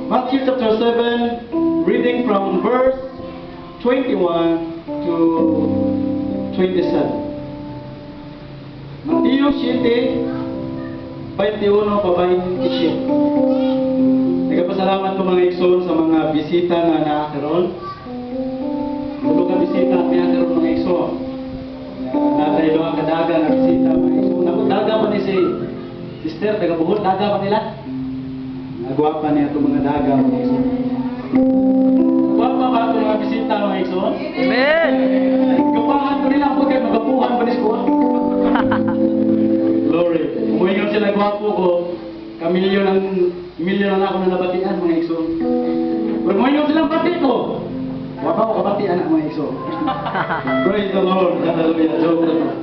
Matthew chapter 7, reading from verse 21 to 27. Matthew 7, 21 pa 27. Nagpasalamat ko mga igsoon sa mga bisita na nakakaroon. Tulo ka bisita at may akaroon mga igsoon. Natay doon ang kadaga na bisita mga igsoon. Daga pa ni si sister, tagabuhod, daga pa nila. Nagwapa niya itong mga daga mga igsoon. Gwapa ba itong mga bisita mga igsoon? Amen! Gapahan ko nila po kayo, magapuhan pa ni school. Glory. Umuhingan sila gwapo ko. Milyon na ako na nabatian mga igsoon. Pero umuhingan silang bati ko. Wapa ko kabatian ang mga igsoon. Praise the Lord. Hallelujah. Joke lang.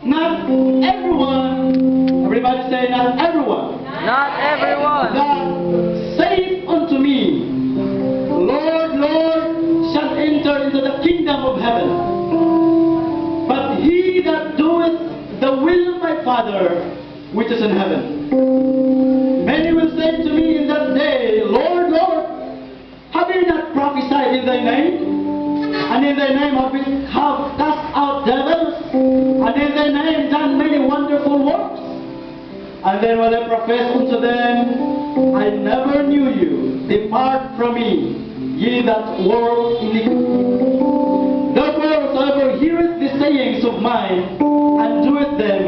Not everyone, everybody say not everyone, Not everyone that saith unto me, Lord, Lord, shall enter into the kingdom of heaven. But he that doeth the will of my Father which is in heaven. Many will say to me in that day, Lord, Lord, have we not prophesied in thy name? And in thy name have cast out devils? And in thy name done many wonderful works? And then will I profess unto them, I never knew you. Depart from me, ye that work iniquity. Therefore, whosoever heareth the sayings of mine, and doeth them,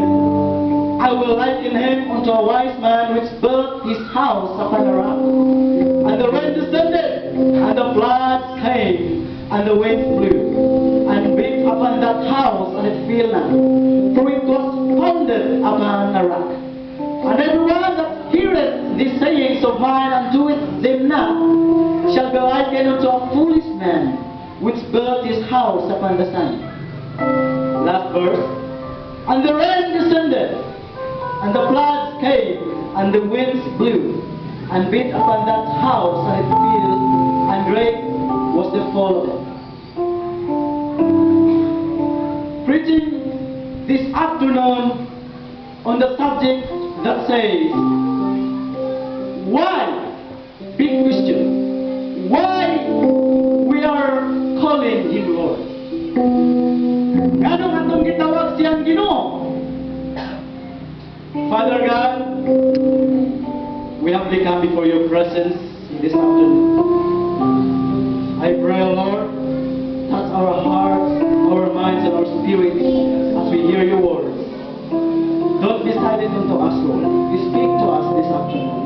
I will liken him unto a wise man which built his house upon a rock. And the rain descended, and the floods came, and the winds blew, and beat upon that house, and it fell not, for it was founded upon a rock. And everyone that heareth the sayings of mine, and doeth them not, shall be likened unto a foolish man, which built his house upon the sand. Last verse. And the rain descended, and the floods came, and the winds blew, and beat upon that house, and it fell, and great was the fall of it. Preaching this afternoon on the subject that says, why, big question, why we are calling Him Lord? Anong atong gitawag siyang Ginoo? Father God, we have become before your presence in this afternoon. I pray, Lord, touch our hearts, our minds, and our spirits as we hear your words. Don't be silent unto us, Lord. You speak to us this afternoon.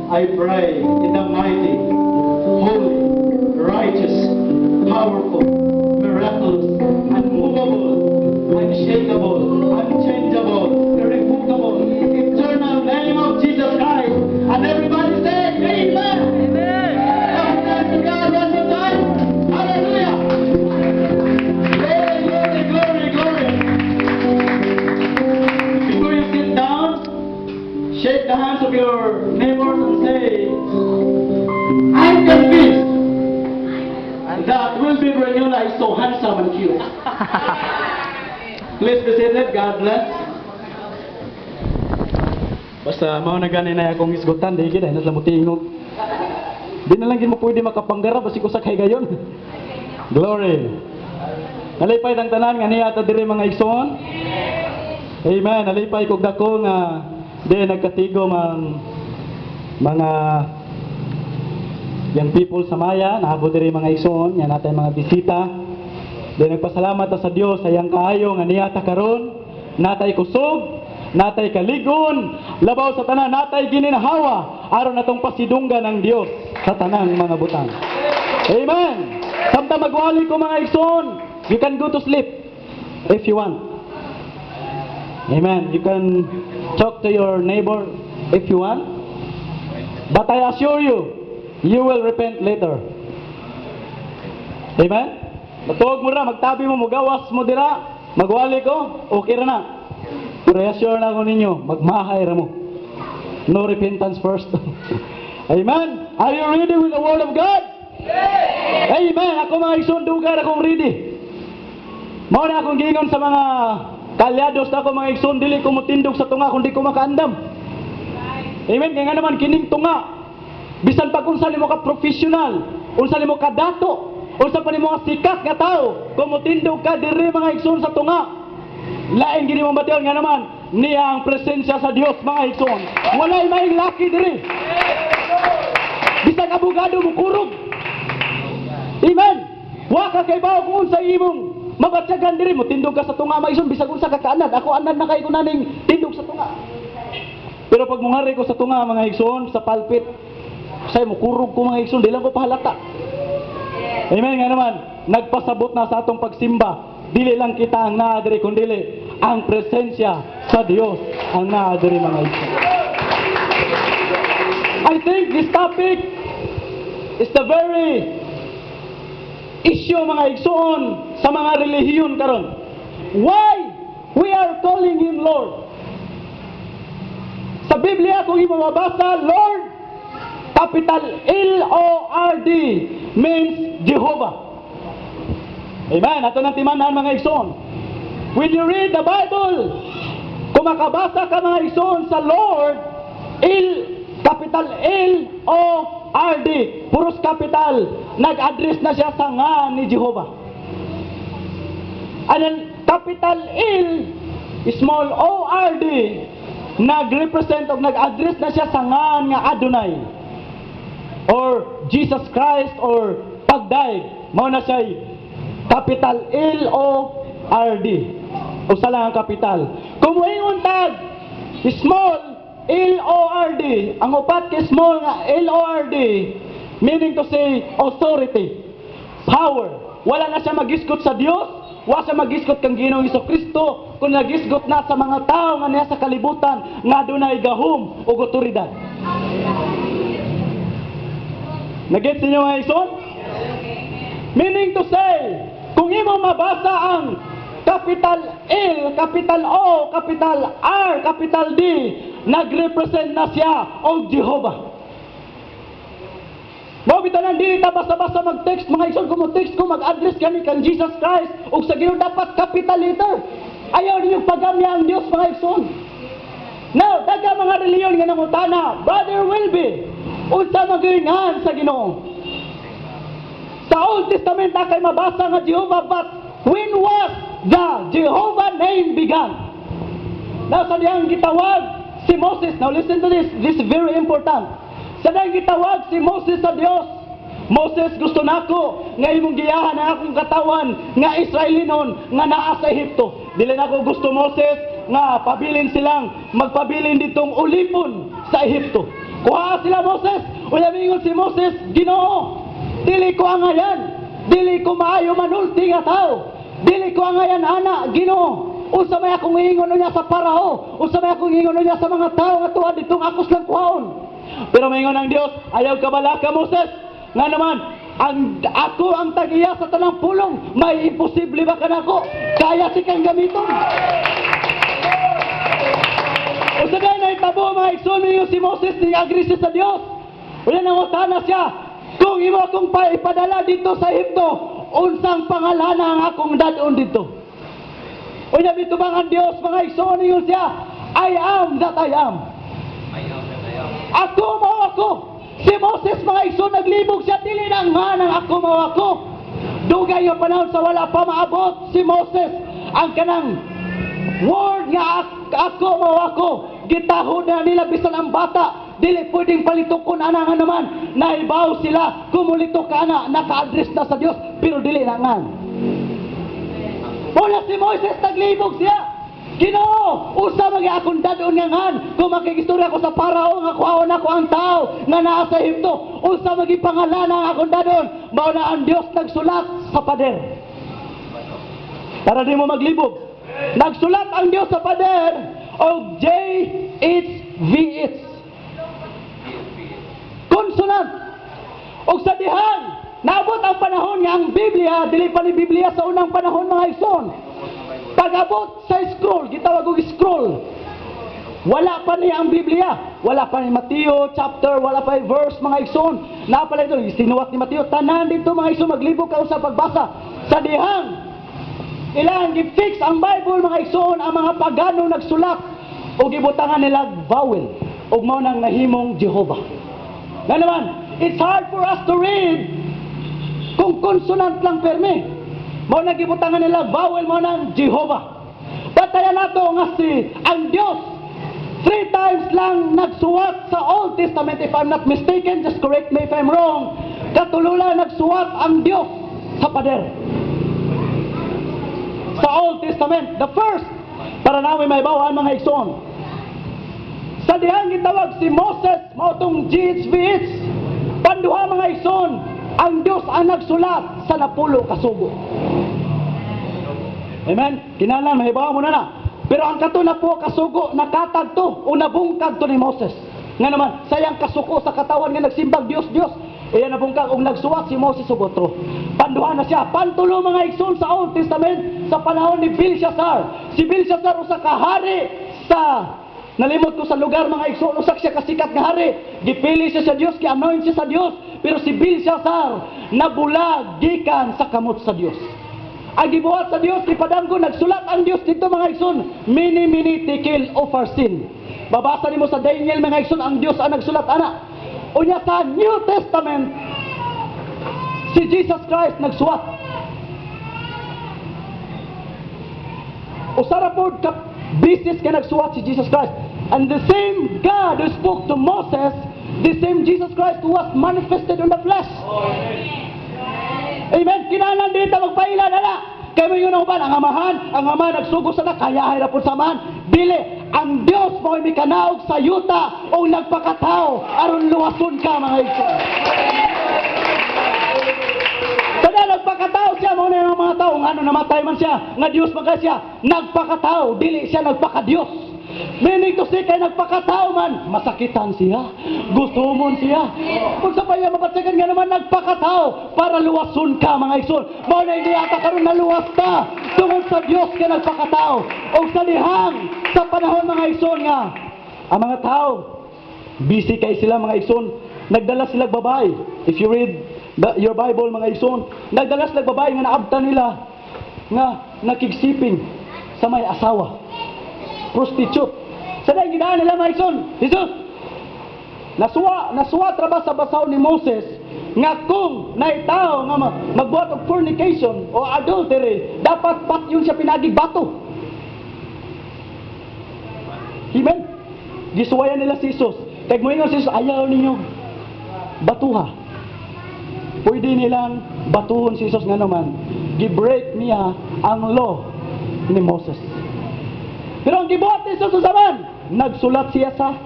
I pray in the mighty, holy, righteous, powerful, miraculous, unmovable, unshakable, unchangeable, irrevocable, eternal name of Jesus Christ. And everybody say, Amen. Amen. Amen to God one more time. Hallelujah. Glory, glory, glory, glory. Before you sit down, shake the hands of your neighbors and say, I'm convinced that Wilby Bruniola is so handsome and cute. Please be seated. God bless. Basta mao na gani na akong isgutan, di gid na sa mutingog. Di na lang gid mo pwede makapanggara basi ko sa kay gayon. Glory. Nalipay tang tanan nga niya ta diri mga igsoon. Amen. Nalipay kog dako nga di nagkatigo mga young people sa Maya, naabot diri mga igsoon, yan natay mga bisita. Di nagpasalamat ta sa Dios sa yang kaayo nga niya ta karon, natay kusog, natay kaligon, labaw sa tanan, natay gininhawa aron natong pasidunggan ng Dios sa tanang mga butang. Amen. Samtang magwali ko mga igsoon, you can go to sleep if you want. Amen. You can talk to your neighbor if you want. But I assure you, you will repent later. Amen? Matuog mo ra, magtabi mo, magawas mo dira, magwali ko, okay ra na. Pero assure na ako ninyo, magmahay ra mo. No repentance first. Amen? Are you ready with the word of God? Yes! Amen! Ako mga isundugan, akong ready. Mao na akong gingon sa mga kalyados na ako mga igsoon, dili ko mutindog sa tunga kundi ko makaandam. Amen? Kaya nga naman kining tunga Bisan pag unsa nimo ka professional, unsa nimo ka dato, unsa pa nimo ka sikat nga tao, kung motindog ka diri mga igsoon sa tunga, lain gini mo matiyon nga naman niya ang presensya sa Dios mga igsoon. Walay maing laki diri. Bisag abogado mo kurog. Amen. Wa ka kay bawo kung unsa imong mabatyagan diri mo tindog ka sa tunga mga igsoon, bisag unsa ka kaanad, ako anad na kay kunaning tindog sa tunga. Pero pag mungari ko sa tunga mga igsoon sa pulpit, say mo kurog ko mga igsoon, di lang ko pahalata. Amen nga naman, nagpasabot na sa atong pagsimba, dili lang kita ang naadiri, kundili ang presensya sa Dios ang naadiri mga igsoon. I think this topic is the very issue mga igsoon sa mga relihiyon karon. Why we are calling Him Lord? Sa Biblia kung imo mabasa, Lord, capital L-O-R-D means Jehovah. Amen. Ato nang timanan mga igsoon. When you read the Bible, kung makabasa ka mga igsoon sa Lord, capital L-O-R-D, puros capital, nag-address na siya sa nga ni Jehovah. And then capital L, small O-R-D, nag-represent o nag-address na siya sa nga Adonai or Jesus Christ or pagdaig. Mao na siya capital L-O-R-D. Usa lang ang capital. Kung moingon tag small L-O-R-D, ang upat kay small nga L-O-R-D, meaning to say authority, power. Wala na siya magiskot sa Dios, wala siya magiskot kang Ginoong Hesukristo, kung nagisgot na sa mga tao nga niya sa kalibutan nga dunay gahom o otoridad. Nagets niyo mga igsoon? Meaning to say, kung imo mabasa ang capital L, capital O, capital R, capital D, nagrepresent na siya o Jehovah. Mabitanan dili ta basta-basta mag-text mga igsoon, kung mag-text ko mag-address kani kang Jesus Christ ug sa Ginoo dapat capital letter. Ayaw ninyo pagamya ang Dios mga igsoon. Now, daga mga reliyon nga nangutana, Brother Wilby, unsa magalingan sa Ginoo? Sa Old Testament kay mabasa nga Jehovah, but when was the Jehovah name began? Now, sa diyang gitawag si Moses, now listen to this is very important. Sa diyang gitawag si Moses sa Dios, Moses, gusto nako nga imong giyahan ang akong katawan nga Israelinon nga naa sa Ehipto. Dili nako gusto Moses nga pabilin silang magpabilin ditong ulipon sa Ehipto. Kuha sila Moses, unya mingon si Moses, Ginoo, dili ko angayan, dili ko maayo manulti nga tao, dili ko angayan ana, Ginoo. Unsa may akong ingon niya sa Parao, unsa may akong ingon niya sa mga tao nga tuwa ditong akos lang kuhaon. Pero maingon ang Dios, ayaw ka bala ka Moses, nga naman ako ang tagiya sa tanang pulong, may imposible ba ka nako? Kaya si kang gamiton. O sa dahil na itabo mga igsoon ninyo si Moses ni agresi sa Dios. Wala nang utana siya, kung imo akong ipadala dito sa Ehipto, unsang pangalan ang akong dadon dito? O nabi tubangan Dios mga igsoon ninyo siya, I am that I am. Ako mo ako. Si Moses mga igsoon naglibog siya, dili nang manang ako mo ako. Dugay yung panahon sa wala pa maabot si Moses ang kanang word nga ako mo ako. Gitahod na nila bisan ang bata, dili pwedeng palitukon ana nga naman. Naibaw sila, kumulito ka na, naka-address na sa Dios, pero dili na nga. Mula si Moses naglibog siya. Ginoo, usa magi akong dadon nga ngan, kung makigistorya ko sa Parao nga kuhaon ako ang tao nga naa sa Ehipto, usa magi pangalan ang akong dadon, mao na ang Dios nagsulat sa pader. Para di mo maglibog. Nagsulat ang Dios sa pader og JHVH. Consonant. Og sa dihan, naabot ang panahon nga ang Biblia, dili pa ni Biblia sa unang panahon mga igsoon. Pag-abot sa scroll, gitawag og scroll. Wala pa ni ang Biblia. Wala pa ni Mateo chapter, wala pa ni verse mga igsoon. Napala ito, sinuwat ni Mateo. Tanan dito mga igsoon, maglibog ka sa pagbasa. Sa dihang, ilang gi-fix ang Bible mga igsoon, ang mga pagano nagsulat o gibutangan nila vowel. Og mao nang nahimong Jehovah. Na naman, it's hard for us to read kung consonant lang permi. Mao nagibutangan nila vowel mo ng Jehovah. Batayan nato nga si ang Dios 3 times lang nagsuwat sa Old Testament, if I'm not mistaken, just correct me if I'm wrong. Katulula nagsuwat ang Dios sa pader. Sa Old Testament, the first, para namin may bawaan mga igsoon. Sa dihang gitawag si Moses, mautong GHVH, panduha mga igsoon, ang Dios ang nagsulat sa 10 kasugo. Amen? Kinalan, mahibawa mo na. Pero ang kato na po kasugo, nakatag to, o nabungkag to ni Moses. Nga naman, sayang kasuko sa katawan nga nagsimbag Diyos. Iya nabungkag, o nagsuwat si Moses o botro. Panduha na siya. Pantulo mga igsoon sa Old Testament, sa panahon ni Belshazzar. Si Belshazzar, usa ka hari sa, nalimot ko sa lugar mga igsoon, usak siya kasikat nga hari. Gipili siya sa Diyos, ki-anoint siya sa Diyos. Pero si Belshazzar, nabulag, gikan sa kamot sa Diyos. Ang gibuhat sa Dios, ipadanggo, nagsulat ang Dios dito mga igsoon, mini tikil of our sin. Babasa nimo sa Daniel mga igsoon, ang Dios ang nagsulat ana. Unya sa New Testament, si Jesus Christ nagsulat. Usara pod ka business ka nagsulat si Jesus Christ. And the same God who spoke to Moses, the same Jesus Christ who was manifested in the flesh. Amen. Kinahanglan dito magpaila na na. Kaya mo yun ang ama nagsugo sa na, kaya ay rapon sa man. Dili, ang Diyos mo ay mikanaog sa yuta o nagpakatao aron luwason ka mga igsoon. Kada nagpakatao siya, mo na yung mga tao, ano namatay man siya, nga Diyos magka siya, nagpakatao, dili siya nagpakadiyos. Meaning to say, kay nagpakatao man, masakitan siya, gusto mo siya. Kung sa paya mapatsakan nga naman, nagpakatao para luwason ka mga igsoon. Mao na hindi ata karon naluwas ka tungod sa Dios ka nagpakatao. O sa lihang sa panahon mga igsoon nga, ang mga tao, busy kay sila mga igsoon, nagdala sila babae. If you read your Bible mga igsoon, nagdala sila babae nga naabtan nila nga nakigsiping sa may asawa. Prostitute. Sa dahil ginaan nila mga igsoon, Jesus, nasuwa traba sa basaw ni Moses nga kung naitao nga magbuhat og fornication o adultery, dapat yun siya pinagig bato. Amen? Gisuwayan nila si Jesus. Kaya mo si Jesus, ayaw ninyo batuha. Pwede nilang batuhon si Jesus nga naman. Gi-break niya ang law ni Moses. Pero ang gibuhat ni Jesus sa zaman, nagsulat siya sa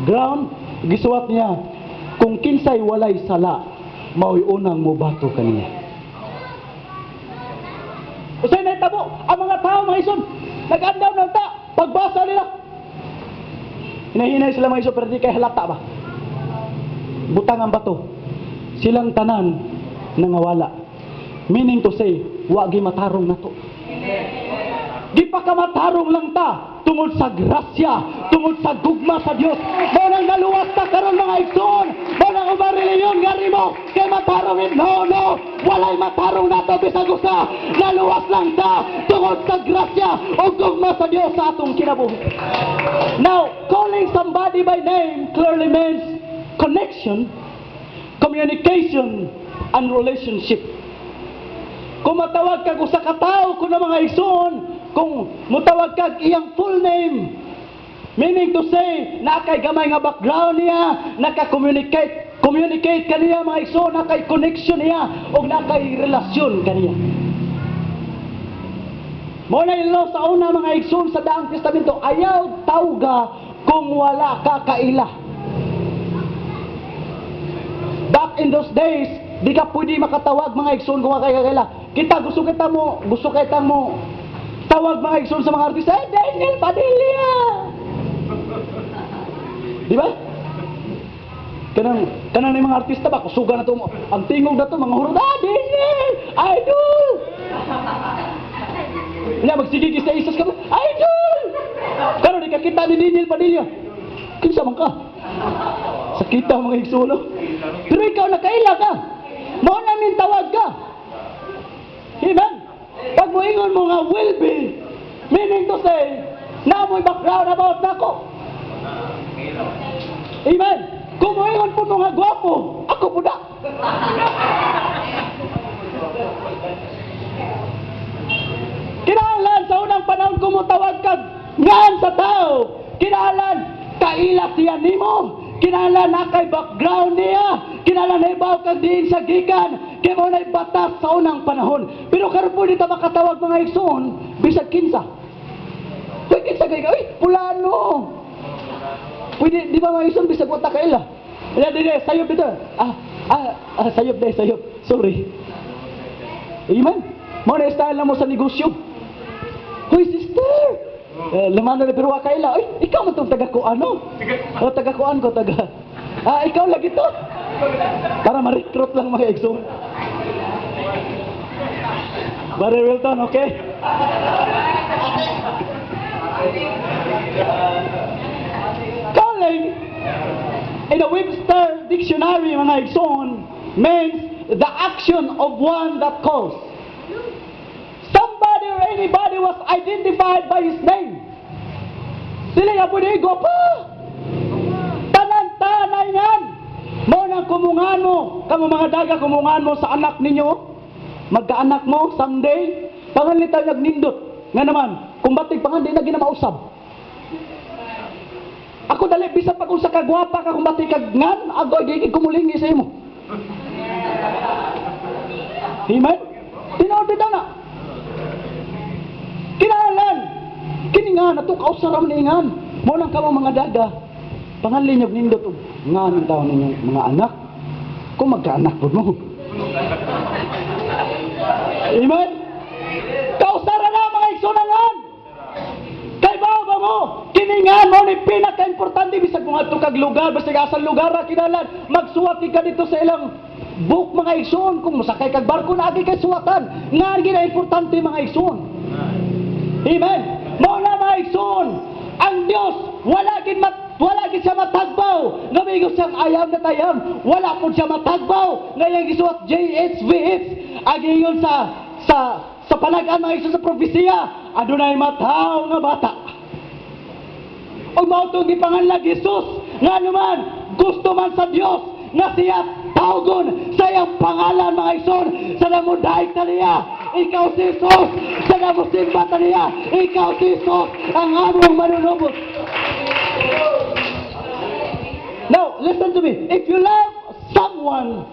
ground, gisuwat niya, kung kinsay walay sala, mao'y unang mubato kaniya. Usay na itabo, ang mga tao mga ison, nag-andam ng ta, pagbasa nila. Hinahinay sila mga ison, pero di kay halata ba? Butang ang bato. Silang tanan nangawala. Meaning to say, wagi matarong na to. Di pa ka matarong lang ta tungod sa grasya, tungod sa gugma sa Dios. Mo nang naluwas ta karon mga igsoon, mo nang umareliyon nga rimo kay matarong no, walay matarong nato bisag usa. Naluwas lang ta tungod sa grasya o gugma sa Dios sa atong kinabuhi. Now, calling somebody by name clearly means connection, communication, and relationship. Kung matawag kag usa ka tawo kuno mga igsoon, kung mutawag kag iyang full name, meaning to say, nakay gamay nga background niya, naka-communicate kaniya mga igsoon, nakay connection niya, o nakay relasyon kaniya. Mo na ilo sa una mga igsoon sa Daang Testamento, ayaw tawga kung wala ka kaila. Back in those days, di ka pwede makatawag mga igsoon kung wala ka kaila. Gusto kita mo tawag mga igsoon sa mga artista, Daniel Padilla! Di ba? Kanang mga artista ba, kusuga na to mo. Ang tingog na to, mga hurot, Daniel! Idol! Wala, magsigigis na isas ka mo, Idol! Pero di ka kita ni Daniel Padilla. Kinsa man ka? Sakita mga igsoon. Pero ikaw nakaila ka. Mo namin tawag ka. Amen? Pag moingon mo nga will be, meaning to say, na mo'y background about nako. Amen? Kung moingon po nga gwapo, ako po na. Kinahanglan sa unang panahon kumutawag kag ngan sa tao. Kinahanglan kaila siya nimo. Kinahanglan na kay background niya. Kinahanglan na ibaw kag diin sa gikan. Kaya mo na batas sa unang panahon. Pero karon po dito makatawag mga igsoon, bisag kinsa. Uy, kinsa kay uy, pulano. Pwede, di ba mga igsoon, bisag wata kaila. Di, sayop dito. Sayop dahil, sayop. Sorry. Amen. Mo na style na mo sa negosyo. Hoy, sister! Lamano na pero kaila. Ay, ikaw man itong taga-kuan, no? O, taga-kuan ko, taga... ikaw lagi to. Para ma-recruit lang mga exo. Barry Wilton, okay? Calling, in the Webster Dictionary, mga exon, means the action of one that calls. Somebody or anybody was identified by his name. Sila nga po nigo pa. Tanan-tanay yan. Mo nang kumungan mo. Kamu mga daga kumungan mo sa anak ninyo. Magkaanak mo someday. Panganlitaw nagnindot. Nga naman, kung batig pangan, di na ginamausab. Ako dali, bisan pa kung sa kagwapa ka, kung batig kagngan, ako gigig kumulingi sa imo. Amen? Tinaw-tinaw na. Kinahanglan kiningan ato kausaram ningan mo lang kamo mga daga panganlinyog nindot og ngan taon ninyong mga anak kung magkaanak pud mo. Amen. Kausara na mga igsoonangan kay ba mo kiningan mo ni pinaka-importante bisag kung adto kag lugar bisag asa lugar ra kinahanglan magsuwat ka dito sa ilang book mga igsoon kung mosakay kag barko na agi kay suwatan nga gina importante mga igsoon. Amen. Mao na mga igsoon, ang Dios wala gid siya matagbaw. Ngamigos siyang ayam na tayam. Wala po siya matagbaw. Ngayong gisuot JHVH agingon sa panagaan mga igsoon sa propesiya. Adunay mataw nga bata. Og mao tong gipanganlag Jesus nga naman gusto man sa Dios nga siya tawgon sa iyang pangalan mga igsoon sa namudaig ta niya. Ikaw si Jesus sa namusimba ta niya. Ikaw si Jesus ang among manunubos. Now, listen to me. If you love someone,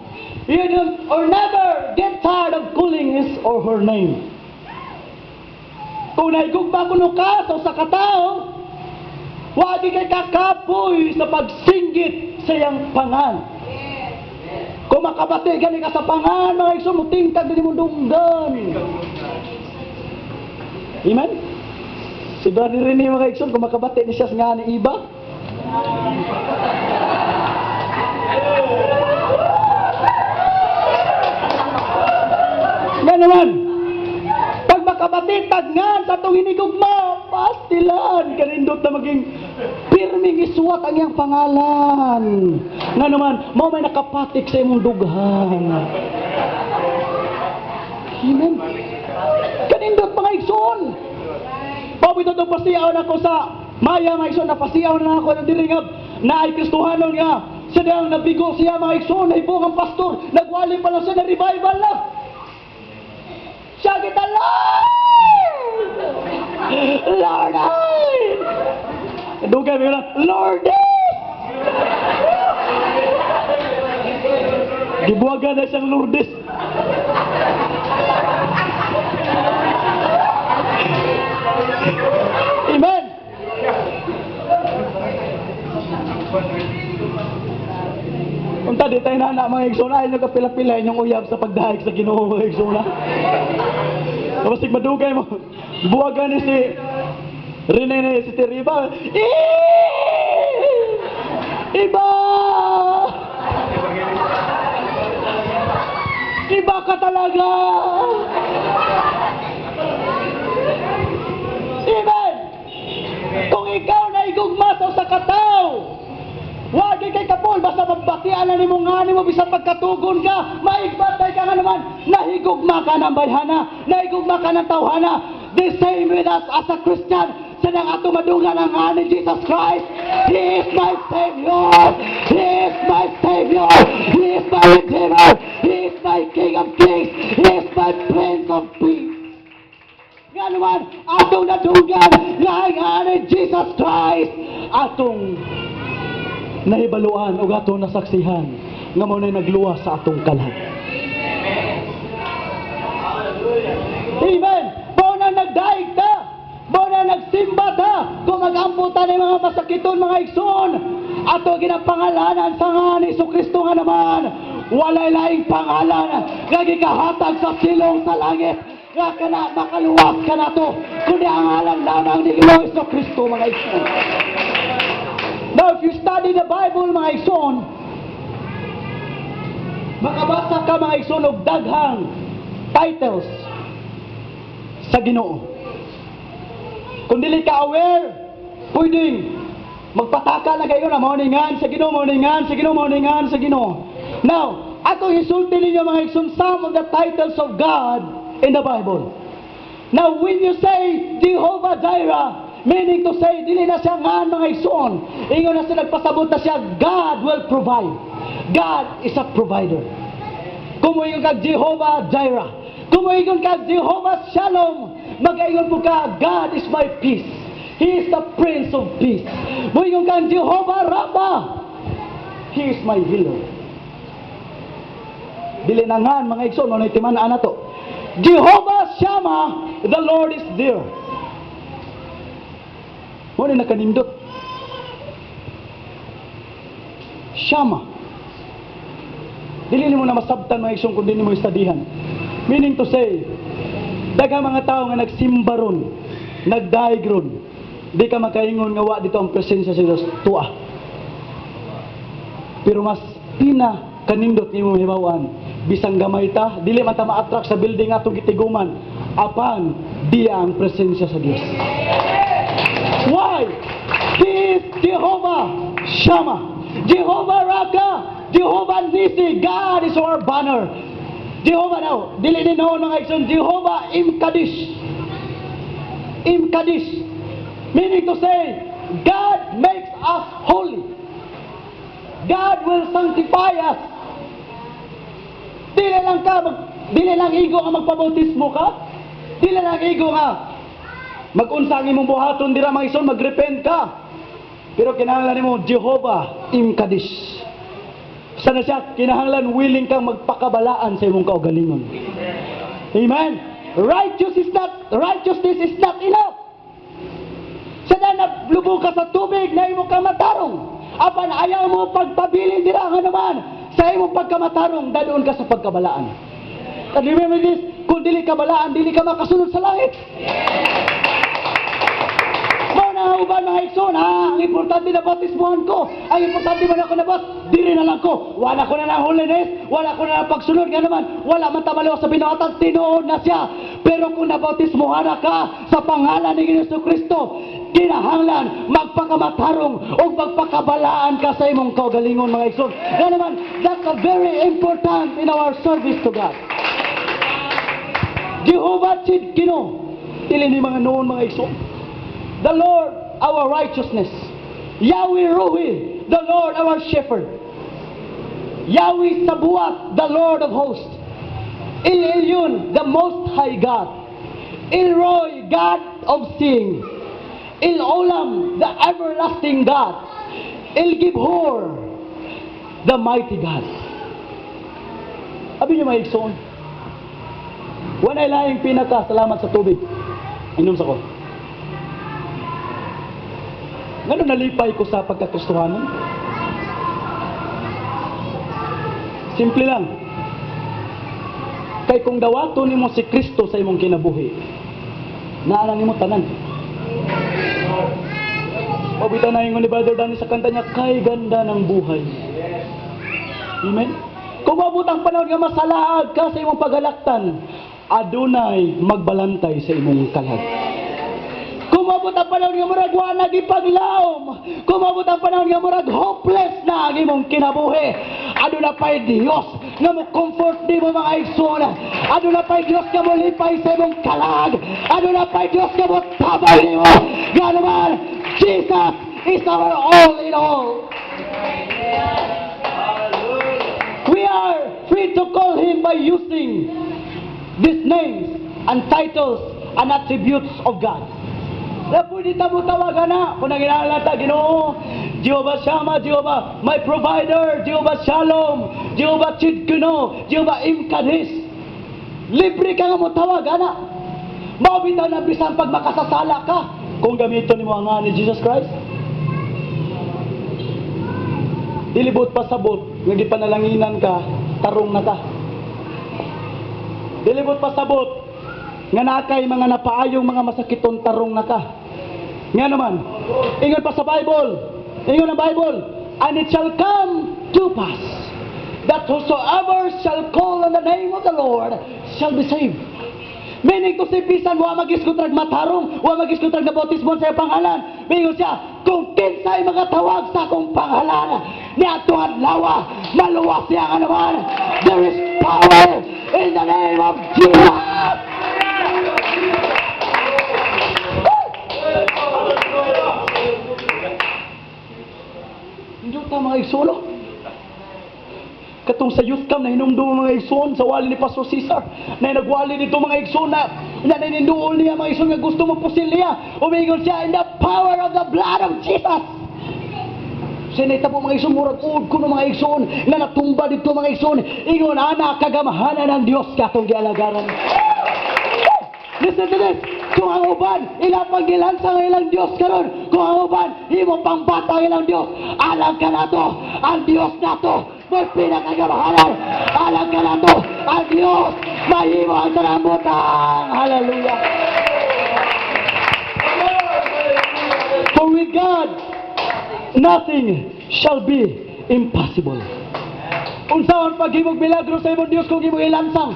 you don't or never get tired of calling his or her name. Kung naigugma kuno ka sa katao, wag kay kakapoy sa pagsinggit sa iyang pangan. Kung makabati gani ka sa pangan, mga igsumuting kag dili mo dunggan. Amen? Si Brother Rene mga igsoon, kung makabati ni siya nga ni iba. Nga naman, pag makabati tagngan sa itong hinigugma, pastilan, kanindot na maging pirming isuwat ang iyang pangalan. Nga naman, mo may nakapatik sa imong dughan. Amen. Kanindot mga igsoon. Pabito itong pasiyaw na ko sa Maya mga igsoon, napasiyaw na ako ng diringab na ay Kristohanon nga. Sadang nabigo siya mga igsoon, naibong ang pastor, nagwali pa lang siya na revival na. Siya kita, Lord! Lord, ay! Dugay mo lang, Lord, gibuwagan na siyang Lourdes. Amen. Kung tadi tayo na mga igsoona, ay nagkapila-pila inyong uyab sa pagdahig sa Ginoo mga igsoona. Tapos madugay mo, buwagan ni si Rene, si Teriba. Iba! Iba ka talaga! Amen! Kung ikaw na igugmasaw sa kataw, wag kay kapol, basta magbatian na ni mo nga ni mo, bisan pagkatugon ka, maigbatay ka nga naman, nahigugma ka ng bayhana, nahigugma ka ng tawhana. The same with us as a Christian. sa nang ato madungan ang nga ni Jesus Christ. He is my Savior. He is my Savior. He is my Redeemer. He is my King of Kings. He is my Prince of Peace. Nga naman, atong nadunggan nga ni Jesus Christ. Atong nahibaluan o atong nasaksihan nga mo na nagluwa sa atong kalag. Amen! Mo na nagdaig ta! Mo na nagsimba ta! Kung mag-amputan ng mga masakiton, mga igsoon, ato ginapangalanan sa nga ni Jesucristo nga naman, walay laing pangalan nga gikahatag sa silong sa langit nga kana makaluwas ka na to kundi ang ngalan lamang ni Jesucristo, mga igsoon. Now, if you study the Bible, mga igsoon, makabasa ka, mga igsoon, og daghang titles sa Ginoo. Kung dili ka aware, pwedeng magpataka na kayo na morningan sa Ginoo, morningan sa Ginoo, morningan sa Ginoo. Now, atong isulti ninyo, mga igsoon, some of the titles of God in the Bible. Now, when you say Jehovah Jireh, meaning to say, dili na siya nga, mga igsoon, ingon na siya, nagpasabot na siya, God will provide. God is a provider. Kumuingon ka Jehovah Jireh, kumuingon ka Jehovah Shalom, mag-ingon po ka, God is my peace. He is the Prince of Peace. Muingon ka Jehovah Rapha, He is my healer. Dili na nga, mga igsoon, ano itiman na to. Jehovah Shammah, the Lord is there. Muna nakanindot. Shammah. Dili mo na masabtan, mga igsoon, kung dili mo istadihan. Meaning to say, daghang mga tao nga nagsimba ron, nagdaig ron, di ka makaingon nga wa dito ang presensya sa Diyos, tuwa. Pero mas kanindot ni mo hibawan, bisang gamay ta, dili man ta ma-attract sa building atong gitiguman, apan diya ang presensya sa Diyos. Why? He is Jehovah Shammah, Jehovah Rapha, Jehovah Nisi. God is our banner. Jehovah now, dili din noon, mga igsoon, Jehovah Imkadish. Imkadish, meaning to say, God makes us holy. God will sanctify us. Dili lang igo nga magpabautismo ka. Dili lang igo nga mag-unsa ang imong buhaton dira, mga igsoon, mag-repent ka. Pero kinahanglan nimo Jehovah Imkadish. Sana siya, kinahanglan willing kang magpakabalaan sa imong kaugalingon. Amen? Righteousness is not enough. Sana naglubog ka sa tubig na imong kamatarong. Apan ayaw mo pagpabilin dira nga naman sa imong pagkamatarong, dadon ka sa pagkabalaan. And remember this, kung dili ka balaan, dili ka makasunod sa langit. Uban, mga igsoon, ang importante na bautismuhan ko, ang importante man ako nabas, diri na lang ko, wala ko na ng holiness, wala ko na ng pagsunod, nga naman, wala man tamaliw sa binuhatan, tinuod na siya. Pero kung nabautismuhan na ka sa pangalan ni Jesucristo, kinahanglan magpakamatarong o magpakabalaan ka sa imong kaugalingon, mga igsoon. Nga naman, that's a very important in our service to God. Jehovah Tsidkino, ili ni mga noon, mga igsoon. The Lord, our righteousness. Yahweh Ruhi, the Lord, our shepherd. Yahweh Sabuat, the Lord of hosts. El Elyon, the Most High God. El Roy, God of seeing. El Olam, the everlasting God. El Gibhor, the mighty God. Abi niyo, mga igsoon, wanay laing pinaka, salamat sa tubig. Inom sa ko. Ngano nalipay ko sa pagkakristohanon? Simple lang. Kay kung dawato nimo si Kristo sa imong kinabuhi, naana nimo tanan. Pabita na yung ni Brother Danny sa kanta niya, kay ganda ng buhay. Amen? Kung mabut ang panahon nga masalaag ka sa imong paghalaktan, adunay magbalantay sa imong kalag. Kumabot ang panahon nga murag wa nagipaglaom. Kumabot ang panahon nga murag hopeless na ang imong kinabuhi. Ano na pa'y Dios nga mo comfort di mo mga igsoon. Ano na pa'y Diyos nga mo lipay sa imong kalag. Ano na pa'y Diyos nga mo tabay di mo. Nga naman, Jesus is our all in all. We are free to call Him by using these names and titles and attributes of God. Na pwede tamo tawagan na kung nanginalata, Ginoo, Jehovah Shammah, Jehovah my provider, Jehovah Shalom, Jehovah Chidkino, Jehovah Imkadis. Libre ka nga mo tawagan na. Mabitaw na bisan pag makasasala ka kung gamiton ni mo ang nga ni Jesus Christ. Dilibot pasabot, nga gipanalanginan ka, tarong na ka. Dilibot pasabot, nga nakay mga napaayong mga masakiton, tarong na ka. Nga naman, ingon pa sa Bible, ingon ang Bible, and it shall come to pass that whosoever shall call on the name of the Lord shall be saved. Meaning to say, bisan wa mag-iskutrag matarong, wa mag-iskutrag na bautismon sa pangalan. Mingon siya, kung kinsay mga tawag sa akong pangalan, ni atong adlaw, maluwas siya nga naman. There is power in the name of Jesus. Hindi ta mga isolo. Katong sa youth camp na hinumdum mga igsoon sa wali ni Pastor Cesar na nagwali dito mga igsoon na naninduol niya mga igsoon nga gusto magpusil niya. Umigon siya in the power of the blood of Jesus. Sinita po mga igsoon, murag uod ko ng mga igsoon na natumba dito mga igsoon. Ingon, anak, kagamahanan ng Diyos katong gialagaran. Listen to this. Kung ang uban, ilang gilansa ng ilang Diyos karon. Kung ang uban, imo pang bata ang ilang Diyos. Alam ka na to, ang Diyos na to, may pinakagamahanan. Alam ka na to, ang Diyos, may imo ang sanambutan. Hallelujah. For with God, nothing shall be impossible. Unsaon paghimog milagro sa imong Diyos kung imong ilansang?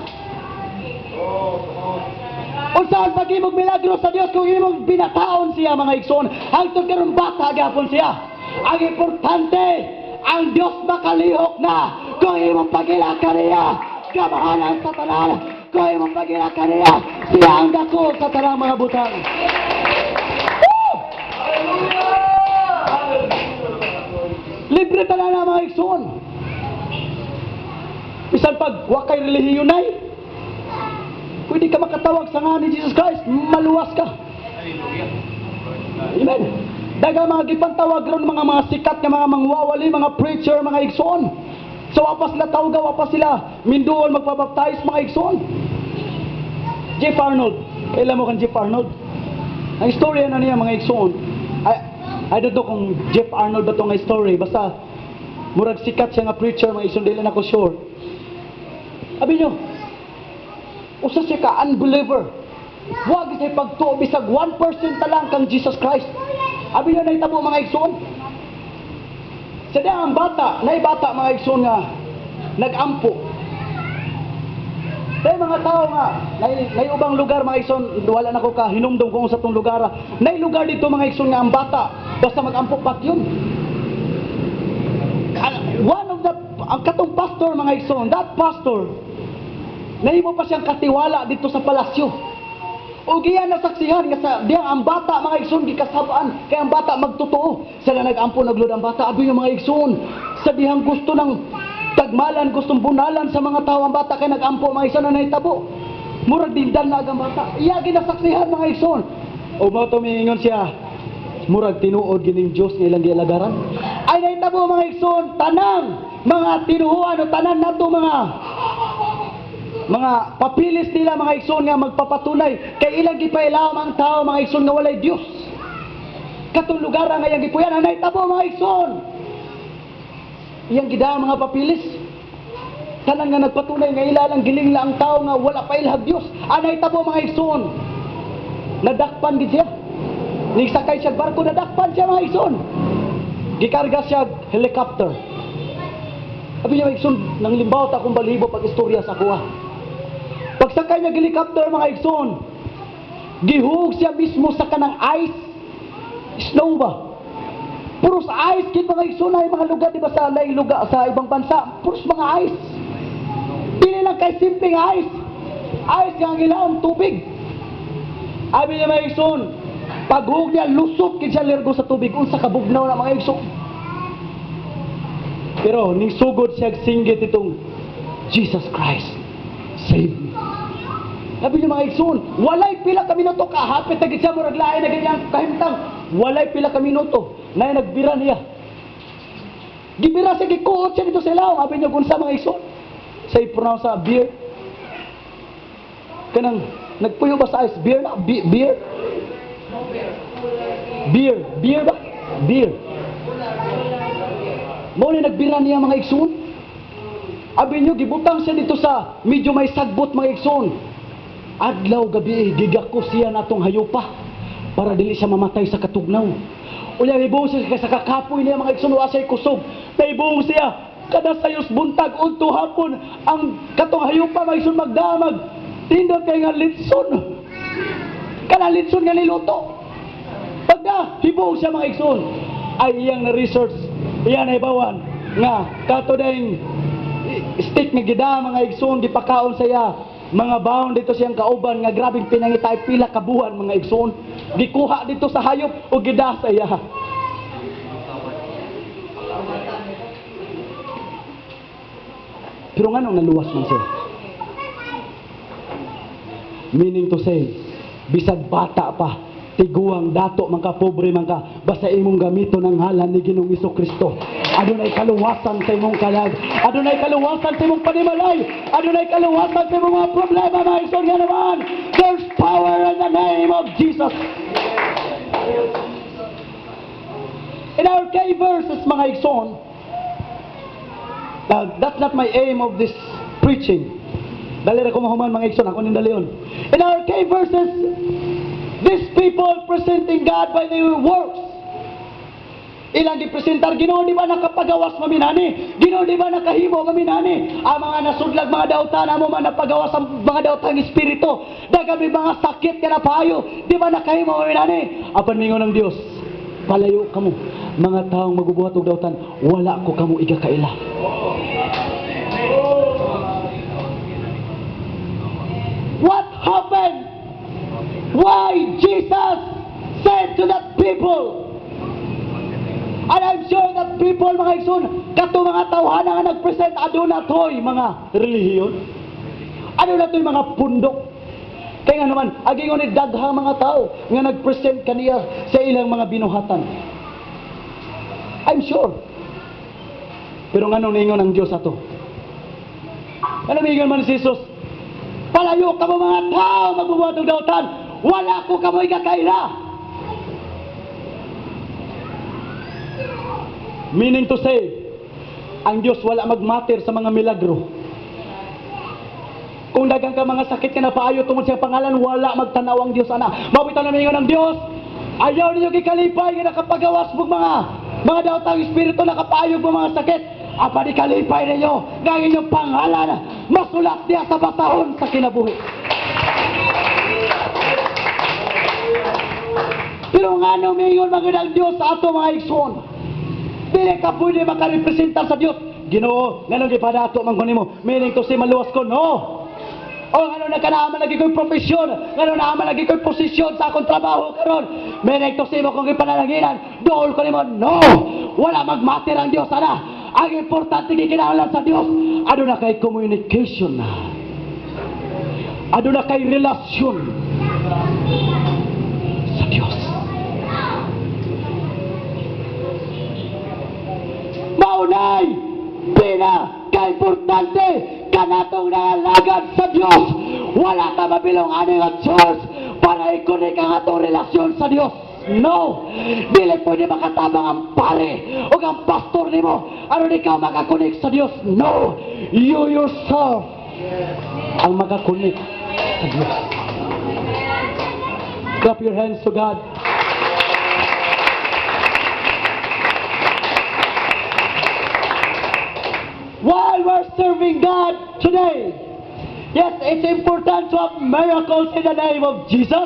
Unsaon paghimog milagro sa Dios kung imong binataon siya mga igsoon? Hangtod karon bata gyapon siya. Ang importante, ang Dios makalihok na kung imong pagilaka niya. Gamahanan sa tanan. Kung imong pagilaka niya, siya ang dako sa tanang mga butang. Libre tala na mga igsoon. Bisan pag wakay relihiyon ay, pwede ka makatawag sa nga ni Jesus Christ, maluwas ka. Amen. Daga mga gipantawag ron mga sikat na mga mangwawali, mga preacher, mga igsoon. So wapas sila tawga, wapas sila minduon magpabaptize mga igsoon. Jeff Arnold. Kailan mo kan Jeff Arnold? Ang istorya na niya mga igsoon. I don't know kung Jeff Arnold ba itong story. Basta murag sikat siya nga preacher, mga igsoon, dili na ako sure. Abi nyo, usa siya ka unbeliever. Huwag siya pagtuo bisag 1% na lang kang Jesus Christ. Abi na nahitabo mga igsoon. Sada ang bata, naibata mga igsoon nga nagampo. Dahil mga tao nga, ubang lugar mga igsoon, wala na ko ka hinumdum kung sa tong lugar. Nay lugar dito mga igsoon nga ang bata, basta magampo pat yun. One of the, ang katong pastor mga igsoon, that pastor, nahimo pa siyang katiwala dito sa palasyo. O giyan na saksihan nga sa diya ang bata mga igsoon gikasabaan kay ang bata magtotoo. Sila nagampo naglud ang bata abi yung mga igsoon. Sa dihang gusto ng tagmalan, gustong bunalan sa mga tao ang bata kay nagampo mga igsoon na nahitabo. Murag dindan na ang bata. Iya ginasaksihan mga igsoon. O mo tumingon siya. Murag tinuod gining Dios nga ilang gialagaran. Ay nahitabo mga igsoon tanang mga tinuhuan o tanan nato mga papilis nila mga igsoon nga magpapatunay kay ilang gipailam ang tao mga igsoon nga walay Dios. Katong lugar nga yang gipuyan anay tabo mga igsoon. Iyang gidaan mga papilis. Tanan nga nagpatunay nga ilalang gilingla ang tao nga wala pa ilhag Dios. Anay tabo mga igsoon. Nadakpan gid siya. Ning sakay siya barko nadakpan siya mga igsoon. Gikarga siya helicopter. Abi niya mga igsoon nang limbaw ta kung balibo pag istorya sa kuha. Pagsakay niya helicopter mga igsoon, gihug siya mismo sa kanang ice, snow ba? Puros ice, kit mga igsoon ay mga lugar, di ba sa lugar, sa ibang bansa, puros mga ice. lang kay simpleng ice. Ice nga ang ilawang tubig. Abi niya mga igsoon, paghug niya, lusot kid siya lirgo sa tubig. Unsa kabugnaw na mga igsoon. Pero ning sugod siya singgit itong Jesus Christ, save me. Sabi niya mga igsoon, walay pila ka minuto ka, hapit na gid siya murag lain na ganyang kahimtang. Walay pila ka minuto na nagbira niya. Gibira siya, gikuot siya dito sa ilaw. Sabi niya kung sa mga igsoon, say pronounce sa beer. Kanang nagpuyo ba sa ice? Beer na? Beer? Beer ba? Beer. Mo ni nagbira niya mga igsoon. Abi nyo, gibutang siya dito sa medyo may sagbot mga igsoon. Adlaw gabi, gigako siya natong hayupa para dili siya mamatay sa katugnaw. Unya ibong siya sa kakapoy niya mga igsoon, wa siya kusog. Naibong siya kada sayos buntag unto hapon ang katong hayupa mga igsoon magdamag. Tindog kay nga litson. Kana litson nga niluto. Pagda hibong siya mga igsoon, ay iyang na research, iyang na ibawan nga kato dayng stick nga gida mga igsoon gipakaon sa iya. Mga baon dito siyang kauban nga grabing pinangitay pila ka buwan mga igsoon. Gikuha dito sa hayop o gida sa iya. Pero nga nung naluwas man siya. Meaning to say, bisag bata pa, tiguang dato man ka, pobre man ka, basta imong gamito ng ngalan ni Ginoong Jesucristo. Adunay kaluwasan sa imong kalag, adunay kaluwasan sa imong panimalay, adunay kaluwasan sa imong mga problema mga igsoon nga naman. There's power in the name of Jesus. In our key verses mga igsoon, that's not my aim of this preaching. Dali ra ko mahuman mga igsoon, ako ning dalion. In our key verses, these people presenting God by their works. Ilang gipresentar, Ginoo di ba nakapagawas maminani? Ginoo di ba nakahimo maminani? Ang mga nasudlag mga dautan amo man napagawas ang mga dautang espiritu. Dagami mga sakit ka na payo, di ba nakahimo maminani? Apan mingon ng Dios, palayo kamo mga taong magubuhat og dautan, wala ko kamo igakaila. What happened? Why Jesus said to that people? And I'm sure that people, mga igsoon, kato mga tawhana nga nag-present, aduna to'y mga relihiyon. Aduna to'y mga pundok. Kaya nga naman, agingon ni daghang mga tao nga nag-present kaniya sa ilang mga binuhatan. I'm sure. Pero nga nung ningon ang Diyos ato. Ano mingon man si Jesus? Palayo ka mo mga tao, magbubuhat ng dautan. Wala ko kamoy kakaila. Meaning to say, ang Diyos wala magmatter sa mga milagro. Kung dagang ka mga sakit ka na paayo tungod sa pangalan, wala magtanaw ang Diyos ana. Mabitan na mingon ng Diyos, ayaw ninyo gikalipay nga nakapagawas mong mga daotang espiritu nakapayog mo mga sakit. Apa di kalipay ninyo nga inyong pangalan masulat niya sa batahon sa kinabuhi. Pero nga nung mingon magandang Diyos sa ato mga igsoon, dili ka pwede makarepresentar sa Diyos. Ginoo, nga nung ipadato man ko nimo, meaning to say maluwas ko, no. O nga nung nagkanaaman lagi ko'y profesyon, nga nung naaman lagi ko'y posisyon sa akong trabaho karon, meaning to say mo kong ipanalaginan, dool ko nimo, no. Wala magmatter ang Diyos, ana. Ang importante gikinahanglan sa Diyos, ano na kay communication na. Ano na kay relasyon sa Diyos. Maunay, pinaka-importante kanatong nalagad sa Diyos. Wala ka mabilong ani nga church para ikunik ang atong relasyon sa Diyos. No! Dili pwede makatabang ang pare o ang pastor nimo aron ikaw makakunik sa Diyos. No! You yourself ang makakunik sa Diyos. Clap your hands to God. While we're serving God today, yes, it's important to have miracles in the name of Jesus.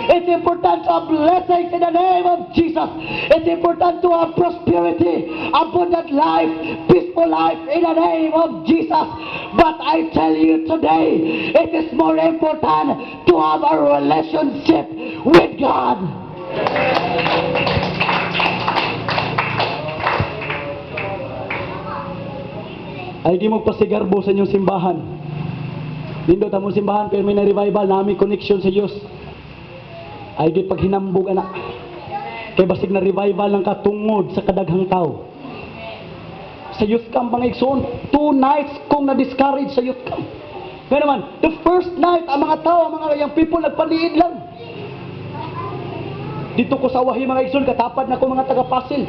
It's important to have blessings in the name of Jesus. It's important to have prosperity, abundant life, peaceful life in the name of Jesus. But I tell you today, it is more important to have a relationship with God. Ay di mo pasigarbo sa inyong simbahan. Nindot ang mong simbahan pero may na-revival na aming connection sa Diyos. Ay di paghinambog anak. Kay basig na revival ng katungod sa kadaghang tao. Sa youth camp mga igsoon, 2 nights kong na-discourage sa youth camp. Kaya naman, the first night, ang mga tao, ang mga young people, nagpaniid lang. Dito ko sa wahi mga igsoon, katapad na ko mga taga-pasil.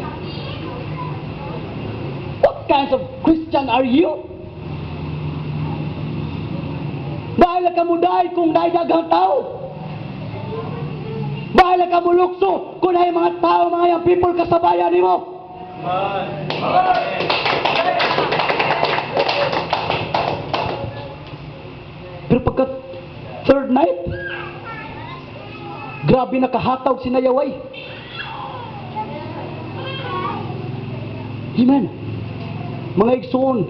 What kinds of Christian are you? Dahil ka mo dahil kung naidaghang tao. Dahil ka mo lukso kung na mga tao, mga young people kasabayan ni mo. Pero pagka third night, grabe nakahataw si Nayaway. Amen. Mga igsoon,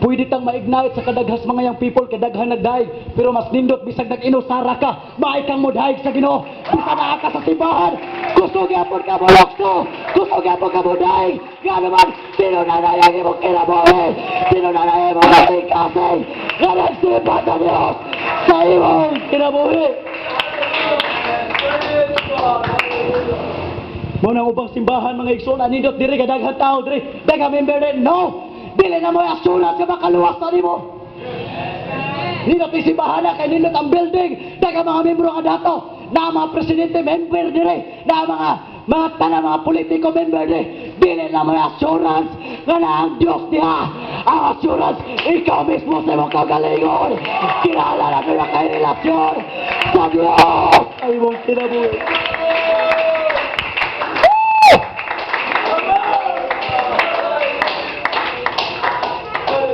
pwede tang ma-ignite sa kadaghas mga young people, kadaghan nagdaig, pero mas nindot bisag nag-inusara ka, maay kang modaig sa Ginoo. Bisa na ka sa simbahan, gusto gyapon ka mo lokso, gusto gyapon ka modaig. Nga naman, sino na nayang imong kinabuhi, sino na nayang imong kasing-kasing, nga nagsimba sa Diyos sa imong kinabuhi. Mo nang ubang simbahan mga igsoon, nindot diri kadaghan tao diri, daghang member diri. No! Dili na mo asulat sa makaluwasan mo. Nindot simbahan na kay nindot ang building, daghang mga membro nga dato, na mga presidente member diri, na mga tanang mga politiko member diri. Dili na mo assurance nga na ang Diyos niya. Ang assurance, ikaw mismo sa mong kagalingon. Kilala na nila kay relasyon sa Diyos. Ay mong kinabuhi.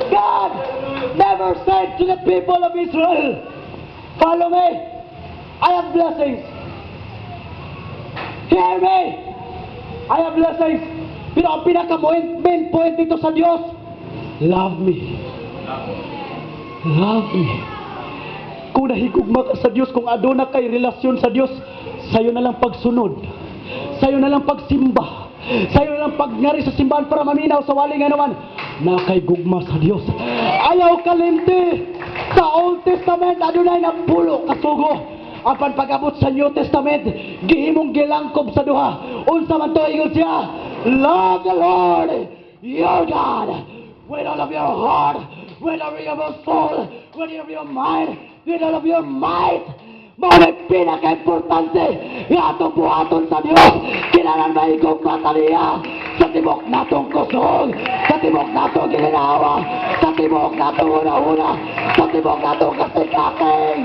God never said to the people of Israel, follow me, I have blessings. Hear me, I have blessings. Pero ang pinaka-main point dito sa Diyos, love me. Love me. Kung nahigugma ka sa Diyos, kung aduna kay relasyon sa Diyos, sayo na lang pagsunod, sayo na lang pagsimba, sayo na lang pagngari sa simbahan para maminaw sa waling naman, na kay gugma sa Diyos. Ayaw kalimti. Sa Old Testament, adunay na pulo kasugo. Apan pag-abot sa New Testament, gihimong gilangkob sa duha. Unsa man to ingon siya, love the Lord your God with all of your heart, with all of your soul, with all of your mind, with all of your might. Mawag pinaka-importante nga atong buhaton sa Diyos. Kailangan maigong kataliya sa tibok natong kusog, sa tibok natong gininawa, sa tibok natong una-una, sa tibok natong kasing-kasing.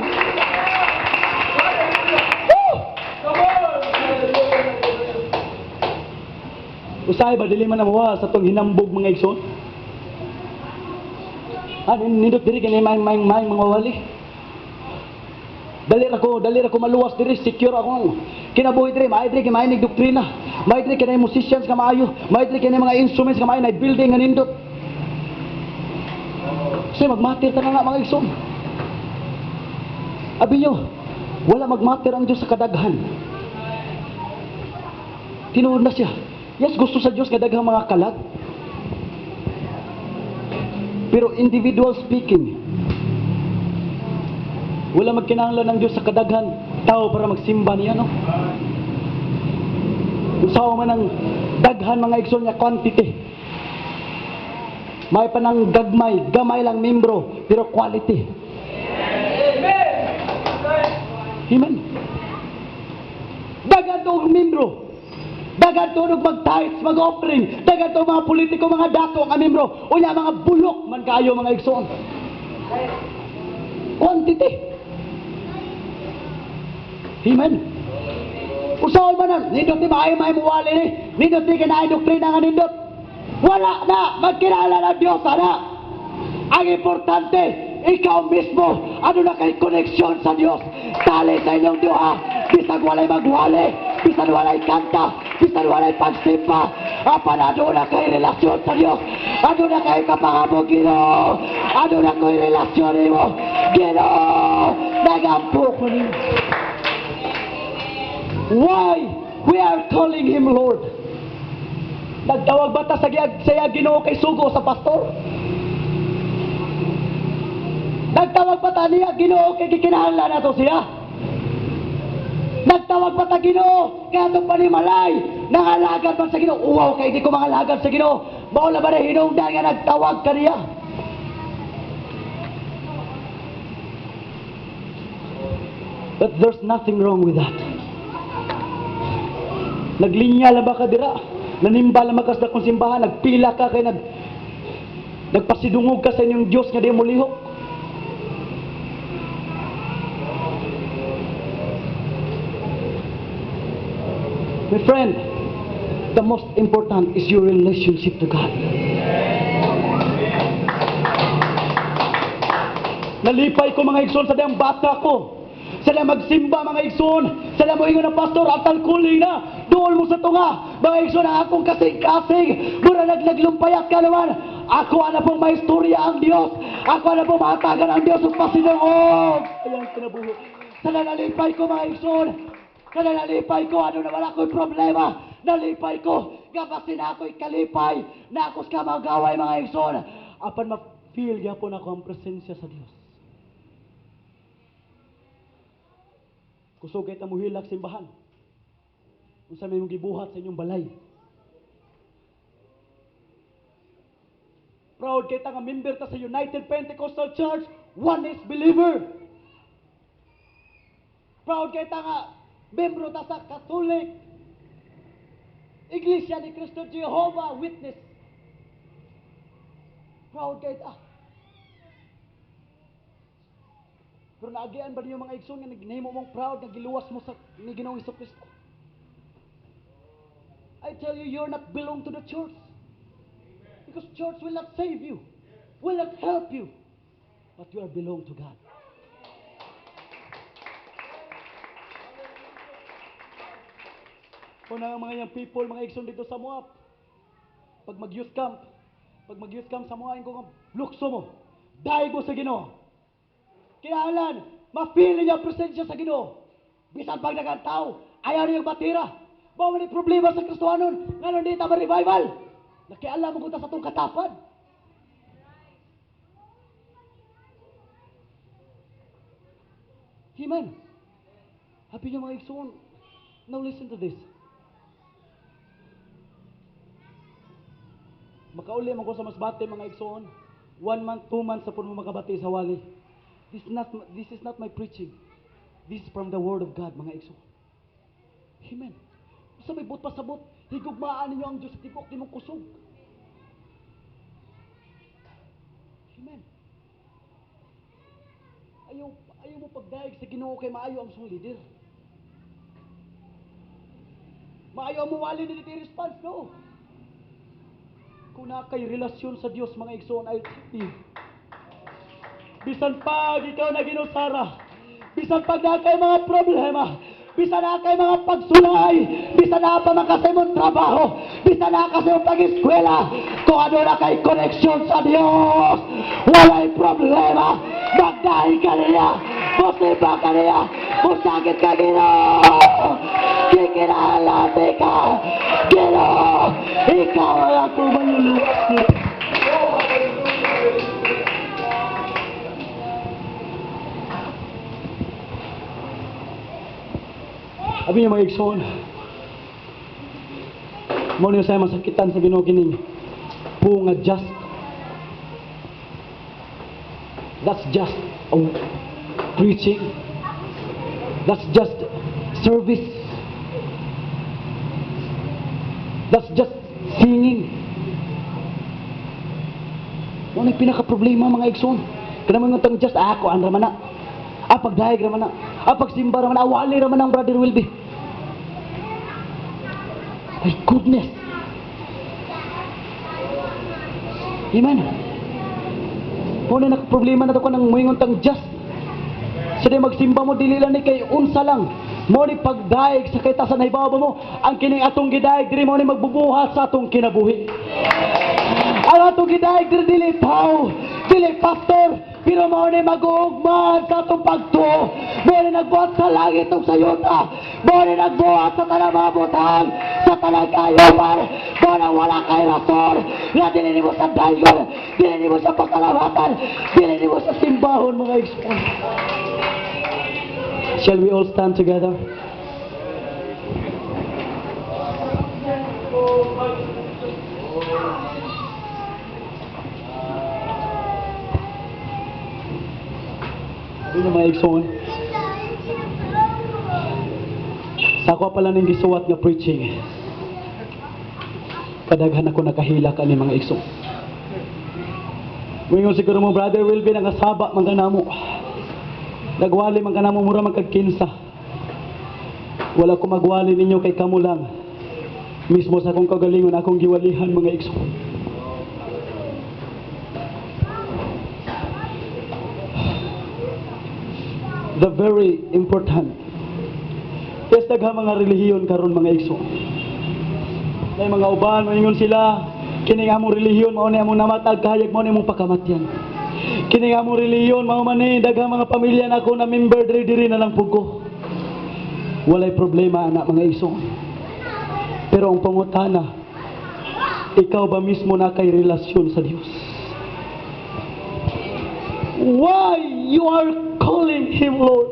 Usahay ba, dili man namuha sa itong hinambog mga igsoon? Nindot diri kini may mga wali. Dali ra ko maluwas diri, secure ako. Kinabuhi diri, maay diri maaynig doktrina. Maay diri kanay musicians ka maayo, maay diri kanay mga instruments ka maayo na building nga nindot. Kasi magmatir ta nga mga igsoon. Abi nyo, wala magmatir ang Diyos sa kadaghan. Tinuod na siya. Yes, gusto sa Diyos kadaghang mga kalag. Pero individual speaking, wala magkinahanglan ng Diyos sa kadaghan tao para magsimba niya, no? Kung saan man ang daghan mga igsoon niya quantity, may pa ng gamay lang membro, pero quality. Amen. Daghan to membro, daghan to mag-tithes, mag-offering, daghan to mga politiko, mga dato ang membro, o mga bulok man kayo mga igsoon. Quantity. Amen. Usahay man na, nindot di maayo muwali ni, nindot di kinaay doktrina nga nindot. Wala na, magkinala ng Diyos na. Ang importante, ikaw mismo, ano na kay koneksyon sa Dios. Tali sa inyong duha, bisag walay magwali, bisag walay kanta, bisag walay pagsimba, apan ano na kay relasyon sa Dios. Ano na kay kapangabog, Ginoo. Ano na kay relasyon mo, Ginoo. Nagampo ko niyo. Why we are calling Him Lord? Nagtawag ba ta sa Ginoo kay sugo sa pastor? Nagtawag pa ta niya Ginoo kay gikinahanglan nato siya? Nagtawag pa ta Ginoo kay atong panimalay nangalagad man sa Ginoo? Uwaw kay di ko mangalagad sa Ginoo. Mao la ba na hinungdan nga nagtawag ka niya? But there's nothing wrong with that. Naglinya lang ba ka dira? Nanimba lang makas na kong simbahan, nagpila ka kay nagpasidungog ka sa inyong Diyos nga di mo lihok. My friend, the most important is your relationship to God. Nalipay ko mga igsoon sa diyang bata ko. Sila magsimba mga igsoon. Sila mo ingon ng pastor at alkuling na. Dool mo sa tunga. Mga igsoon ang akong kasing-kasing. Mura naglaglumpayat ka naman. Ako ana pong maistorya ang Diyos. Ako ana pong mahatagan ang Diyos ng pasinungog. Ayan kinabuhi. Sila nalipay ko mga igsoon. Sila nalipay ko. Ano naman ako'y problema. Nalipay ko. Gabasin ako'y kalipay. Na ako's ka magaway mga igsoon. Apan ma-feel yapon ako ang presensya sa Diyos. Kusog kay ta muhilak simbahan. Unsa may mong gibuhat sa inyong balay. Proud kay ta nga member ta sa United Pentecostal Church, Oneness Believer. Proud kay ta nga membro ta sa Catholic Iglesia ni Cristo Jehovah Witness. Proud kay ta. Pero naagian ba niyo mga igsoon nga nagnahimo mong proud nga giluwas mo sa ni Ginoong Hesukristo? I tell you, you're not belong to the church. Because church will not save you, will not help you. But you are belong to God. Kung na mga young people, mga igsoon dito sa Moab, pag mag-youth camp sa Moab, kung ang lukso mo, dahil mo sa Ginoo. Kinahanglan, mapili niya ang presensya sa Ginoo. Bisan pag nagantaw, ayaw niyang matira. Bawa ni problema sa Kristohanon, nga nung di ta ma-revival. Nakialam mo ta sa itong katapad. Amen. Happy niyo mga igsoon. Now listen to this. Makauli mo ko sa masbate mga igsoon. 1 month, 2 months sa po mo makabati sa wali. This is not my preaching. This is from the Word of God, mga igsoon. Amen. Sa may but pasabot, higugmaan ninyo ang Diyos sa tibok di mong kusog. Amen. Ayaw mo pagdaig sa Ginoo kay maayo ang song leader. Maayo mo wali dito response, no? Kung na kay relasyon sa Diyos, mga igsoon, ay bisan pag ikaw na ginusara, bisan pag na kay mga problema, bisan na kay mga pagsulay, bisan na pa makasay mong trabaho, bisan na kasi mong pag-eskwela, kung ano na kay koneksyon sa Diyos, walay problema, magdahin ka niya, musiba ka niya, musakit ka Ginoo, kikinalate ka, Ginoo, ikaw ang akong maluluwas. Abi niya mga igsoon, mo niyo sa masakitan sa Ginoo kining bunga just. That's just preaching. That's just service. That's just singing. Mo ni pinaka-problema mga igsoon. Kanang mga just ako ang ramana. Pagdayag ramana. Pagsimba ramana. Wali ramana ang brother will be. My goodness. Amen. Muna nakaproblema na to ko ng muingon tang just. Sa di magsimba mo dili lang ni kay unsa lang. Mo ni pagdaig sa kay sa naibabaw mo, ang kining atong gidaig diri mo ni magbubuhat sa atong kinabuhi. Ang atong gidaig diri dili tao, dili pastor, pero mo ni mag-uugman sa atong pagtuo. Mo ni nagbuhat sa langit ug sa yuta. Mo ni nagbuhat sa tanang mabutan, sa tanang kayoman. Mo na wala kay rason. Na dili nimo sa dayon, dili nimo sa pagkalamatan, dili nimo sa simbahon mga igsoon. Shall we all stand together? Ano mga igsoon? Sa ako pala ning gisuwat nga preaching. Kadaghan ako nakahila ka ni mga igsoon. Ngayon siguro mo, Brother Wilby, nangasaba man kanamo. Nagwali man kanamo mura magkagkinsa. Wala ko magwali ninyo kay kamo lang. Mismo sa akong kagalingon akong giwalihan mga igsoon. The very important. Yes, daghang mga relihiyon karon mga igsoon. May mga uban moingon sila, kining among relihiyon mao ni among namatag kahayag mao ni among pakamatyan. Kining among relihiyon mao man ni daghang mga pamilya nako na member diri na lang pugo. Walay problema anak mga igsoon. Pero ang pangutana, ikaw ba mismo na kay relasyon sa Dios? Why you are calling Him Lord?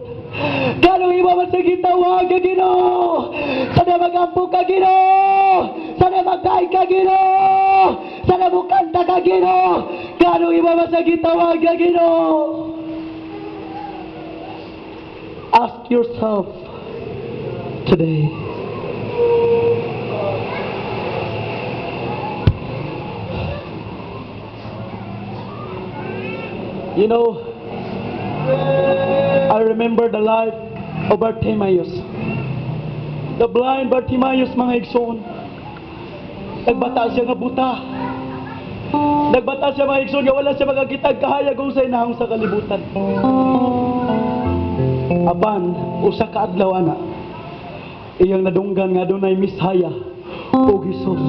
Ganong iba man sa gitawag ka Ginoo? Sana magampo ka Ginoo? Sana magkain ka Ginoo? Sana mukanta ka Ginoo? Ganong iba man sa gitawag ka Ginoo? Ask yourself today. You know, I remember the life of Bartimaeus. The blind Bartimaeus mga igsoon. Nagbata siya nga buta. Nagbata siya mga igsoon nga wala siya magagitag kahayag kung sa inahang sa kalibutan. Apan, usa ka adlaw ana, iyang nadunggan nga dunay Misaya o Hesus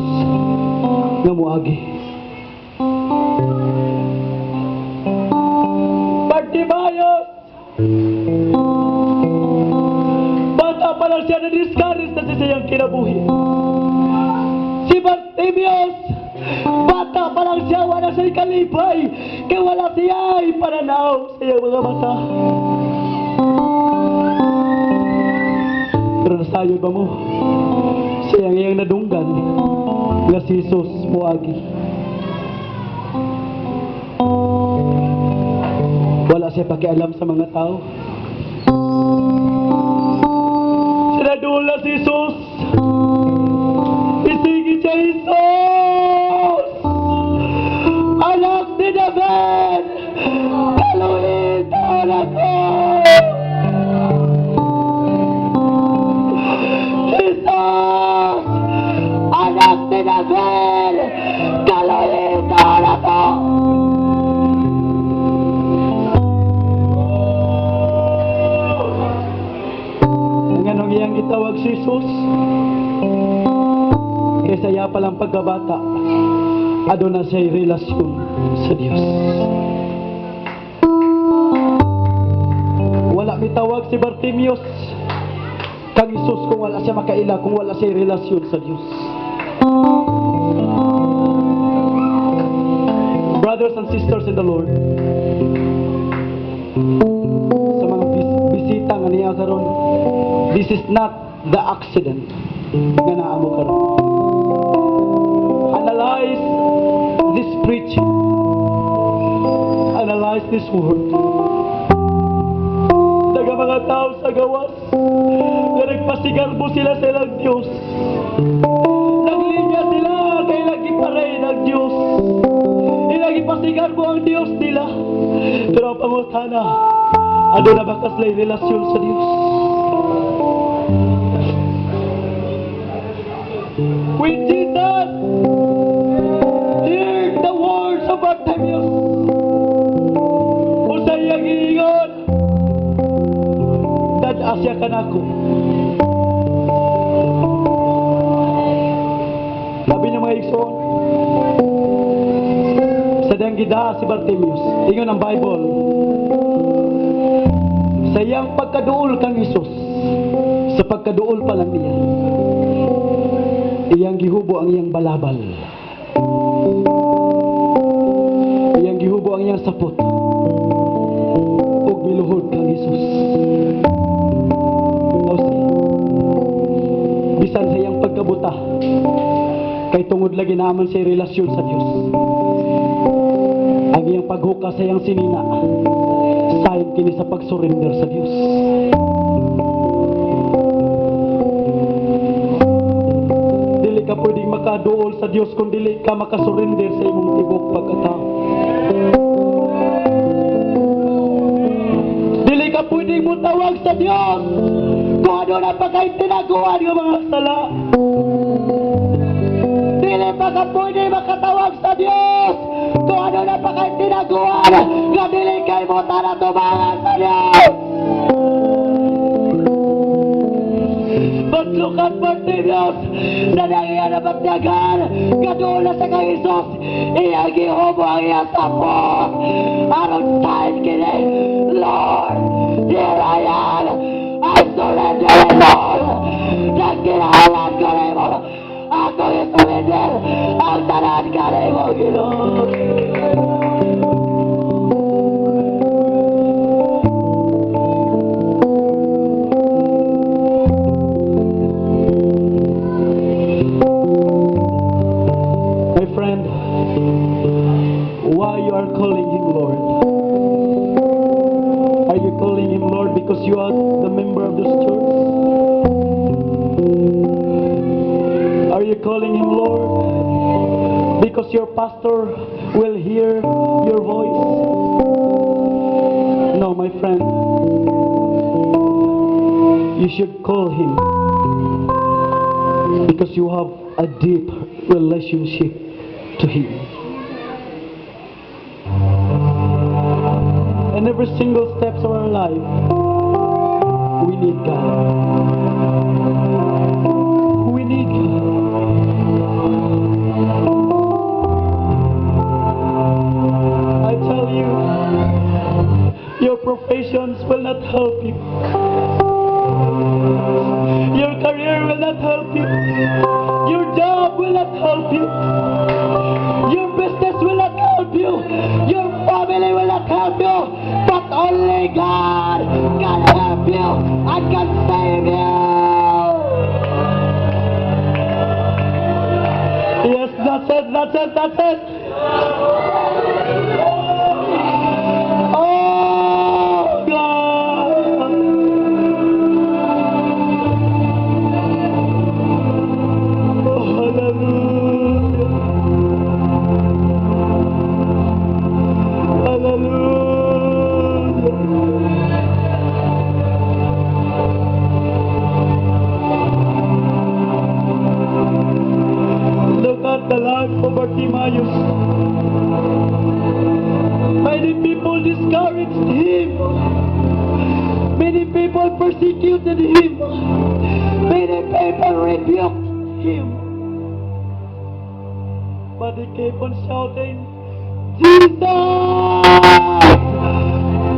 nga moagi. Bartimaeus! Bata pa lang siya na-discourage na sa siyang kinabuhi. Si Bartimaeus, bata pa lang siya, wala siya'y kalibay, kaya wala siya'y pananaw sa iyang mga mata. Pero nasayod ba mo? Siyang iyang nadunggan nga si Jesus moagi. Wala siya pakialam sa mga tao. Sinadula si Jesus. Isigi siya, Jesus! Anak ni David! Kaluhin anak ko! Jesus! Anak ni David! Kaluhin anak ko! Iyang gitawag si Jesus kaysa iya palang pagkabata aduna siya'y relasyon sa Dios. Wala mitawag si Bartimaeus kang Jesus kung wala siya makaila, kung wala siya'y relasyon sa Dios. Brothers and sisters in the Lord, sa mga bisita nga niya karon, this is not the accident nga naamo karon. Analyze this preaching. Analyze this word. Daga mga tao sa gawas nga nagpasigarbo sila sa ilang Diyos. Naglinya sila kay nagiparay ng Diyos. Ilagipasigarbo ang Diyos nila. Pero ang pangutana, ano na ba kaslay relasyon sa Diyos? When Jesus heard the words of Bartimaeus, siya kanako. Sabi niya mga igsoon, sa diyang gida si Bartimeus, ingon ang Bible, sa iyang pagkaduol kang Isus, sa pagkaduol pa lang niya, iyang gihubo ang iyang balabal, iyang gihubo ang iyang sapot, ug miluhod kang Isus. Bisan sa iyang pagkabuta, kay tungod lagi naman sa relasyon sa Dios, ang iyang paghuka sa iyang sinina, sayang kini sa pagsurrender sa Dios. Dili ka pwedeng makaduol sa Dios kung dili ka makasurrender sa imong tibok pagkatao. Dili ka pwedeng mutawag sa Dios kung ano na pagkay tinaguan ng mga sala. Dili pa ka pwede makatawag sa Dios kung ano na pagkay tinaguan nga dili kay mo tara tumangan sa Dios. But look at Bartimeus, na nangyayari na bagdagan, kadoon na sa kang Isus, iyang gihubo ang iyang sapot. Aron tayo kini, Lord, here I am, I surrender it all. Nagkinahalan ko rin mo, ako isurrender, ang tanan ka rin mo, Ginoo. My friend, why you are calling him Lord? Are you calling him Lord because you are the member of this church? Are you calling him Lord because your pastor will hear your voice? No, my friend. You should call him because you have a deep relationship to him. And every single steps of our life, we need God. We need God. I tell you, your professions will not help you. Your career will not help you. Your job will not help you. Your business will not help you. Your family will not help you. But only God can help you and can save you. Yes, that's it, that's it, that's it. Oh, God. Look at the life of Bartimaeus. Many people discouraged him. Many people persecuted him. Many people rebuked him. But he kept on shouting, Jesus!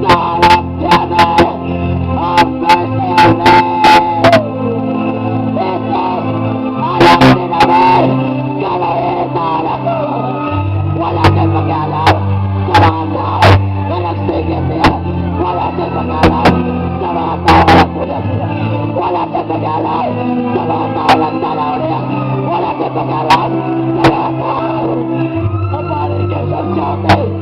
Son of David! Have mercy on me! Jesus! Alam din namin! Galahin na ako! Wala kang pag-alam sa mga tao na nagsigit niya! Wala kang pag-alam sa mga tao na nagpunan niya! Wala kang pag-alam sa mga tao na nagtalaw niya! Wala kang pag-alam sa mga tao! Somebody give some shouting!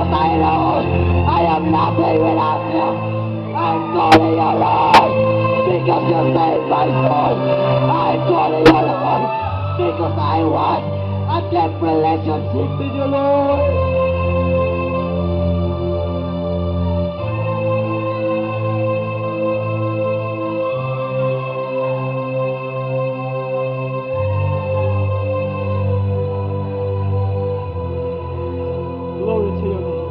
because I know I am nothing without you. I'm calling you Lord because you saved my soul. I'm calling you Lord because I want a deep relationship with you, Lord. Glory to your name.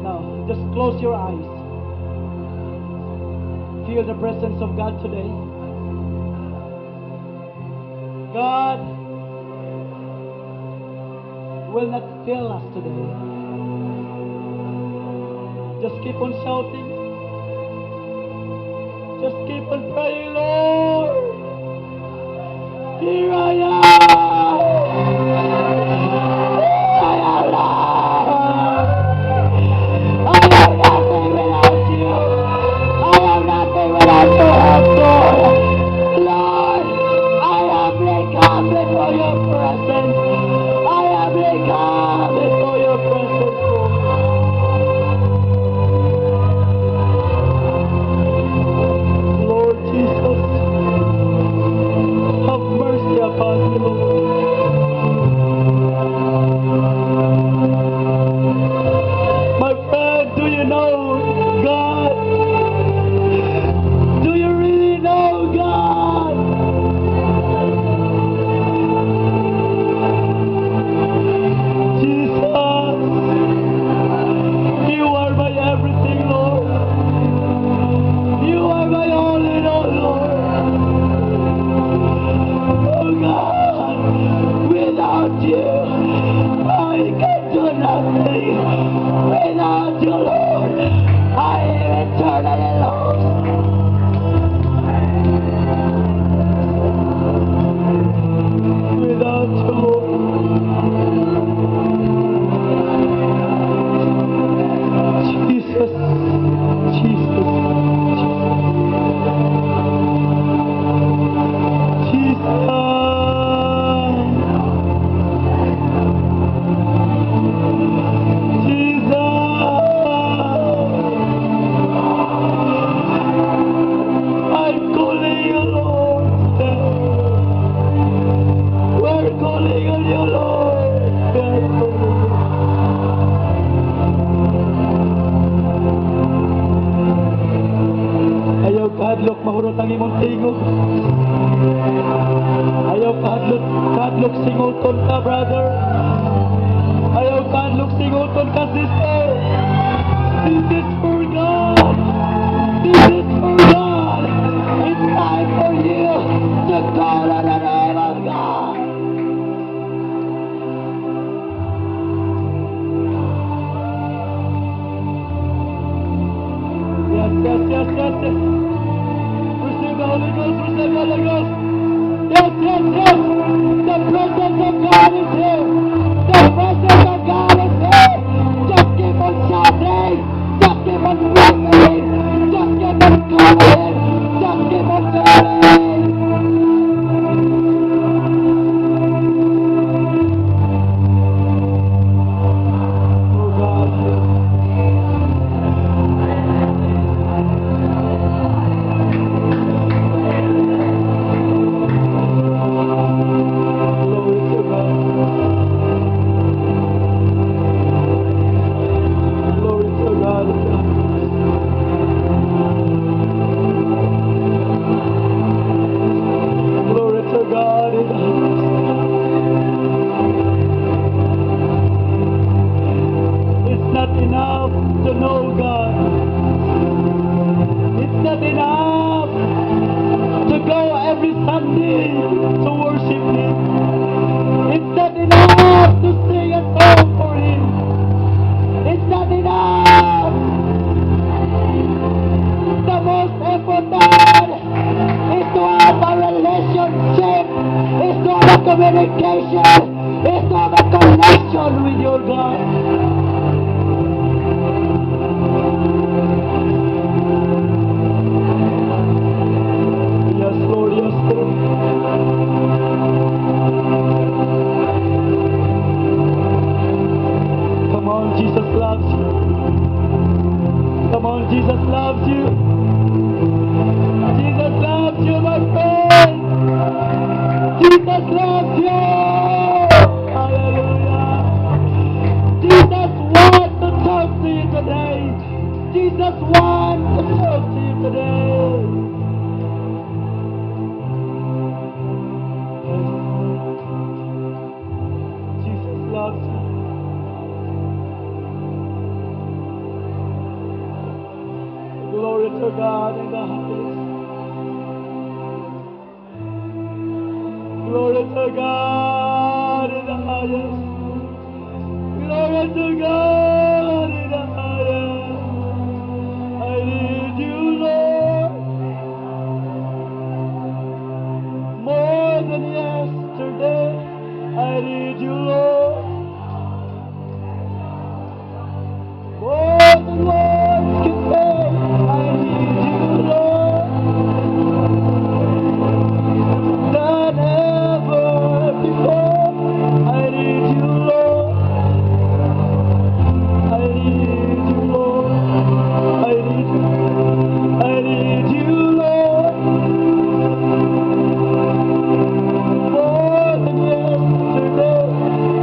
Now, just close your eyes. Feel the presence of God today. God will not fail us today. Just keep on shouting. Just keep on praying, Lord. Here I am. Here I am, Lord. I am nothing without you. I am nothing without your help, Lord. Lord, I humbly come before your presence. I humbly come before your presence, Lord. Lord Jesus, have mercy upon me, Lord. My friend, do you know God? Do you really know God? Jesus, you are my everything, Lord. You are my all in all, Lord. Oh God, without you, I can do nothing. Without you, Lord, I am eternally lost. Without you, Lord, Jesus, Jesus, I'm calling you, Lord. We're calling on you, Lord. We're calling you. Ayaw kahadlok mahurot ang imong tingog. Ayaw kahadlok singuton ka, brother. Ayaw kahadlok singuton ka, sister. This is for God. This is for God. It's time for you to call on the name of God. Yes, yes, yes, yes, yes. Receive the Holy Ghost, receive the Holy Ghost. Yes, yes, yes. The presence of God is here. The presence of God is here. Just keep on shouting. Just keep on praising. Just keep on calling. Just keep on calling. Oh God. Glory to God. Jesus loves you. Jesus loves you, my friend. Jesus loves you. Hallelujah. Jesus wants to talk to you today. Jesus wants to talk to you today. Jesus loves you. Glory to God in the highest. Glory to God in the highest. Glory to God in the highest. I need you, Lord, more than yesterday. I need you, Lord, more than words can say. I need you, Lord, than ever before. I need you, Lord. I need you, Lord. I need you. I need you, Lord, more than yesterday.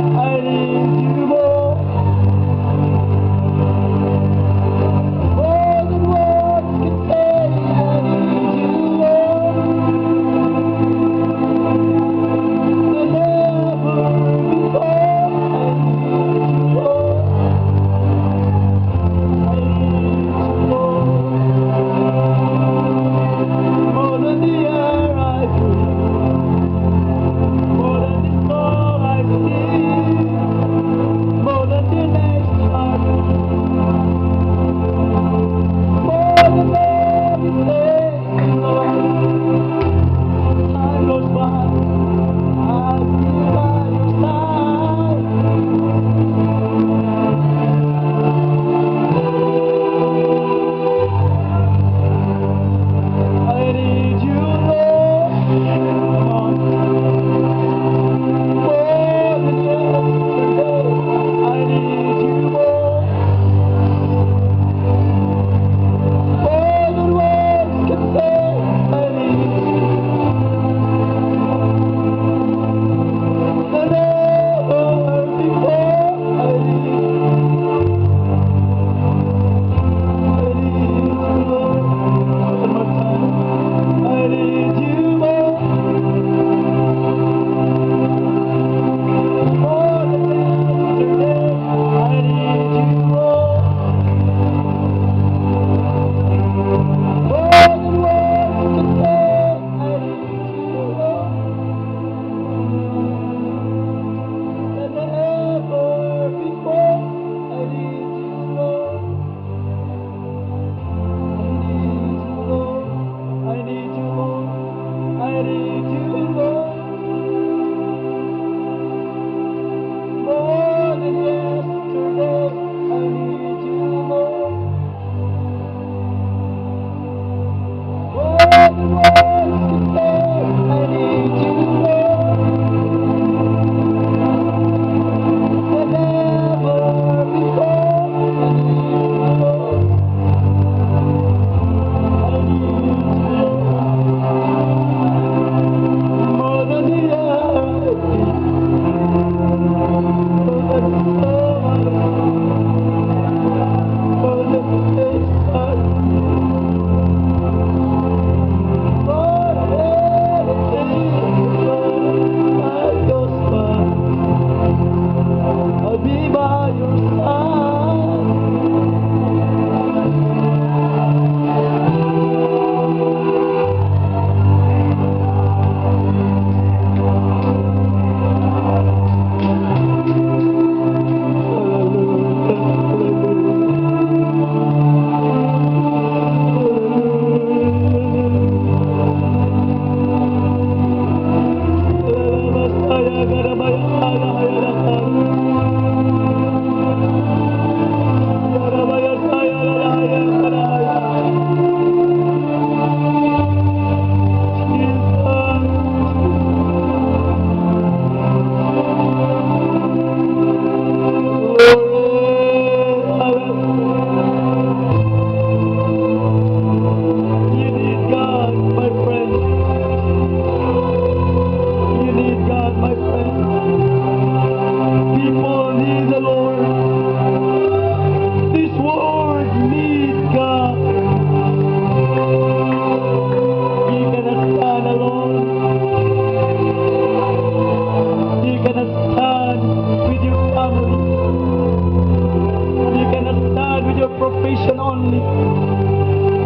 only.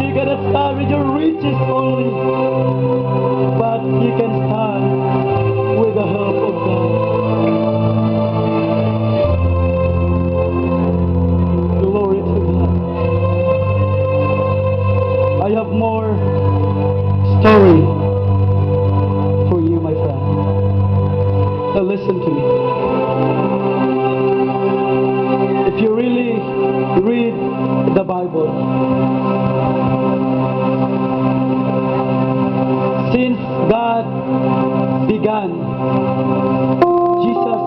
You cannot stand with your riches only. But you can stand with the help of God. Glory to God. I have more story for you, my friend. Now listen to me. If you really read the Bible, since God began, Jesus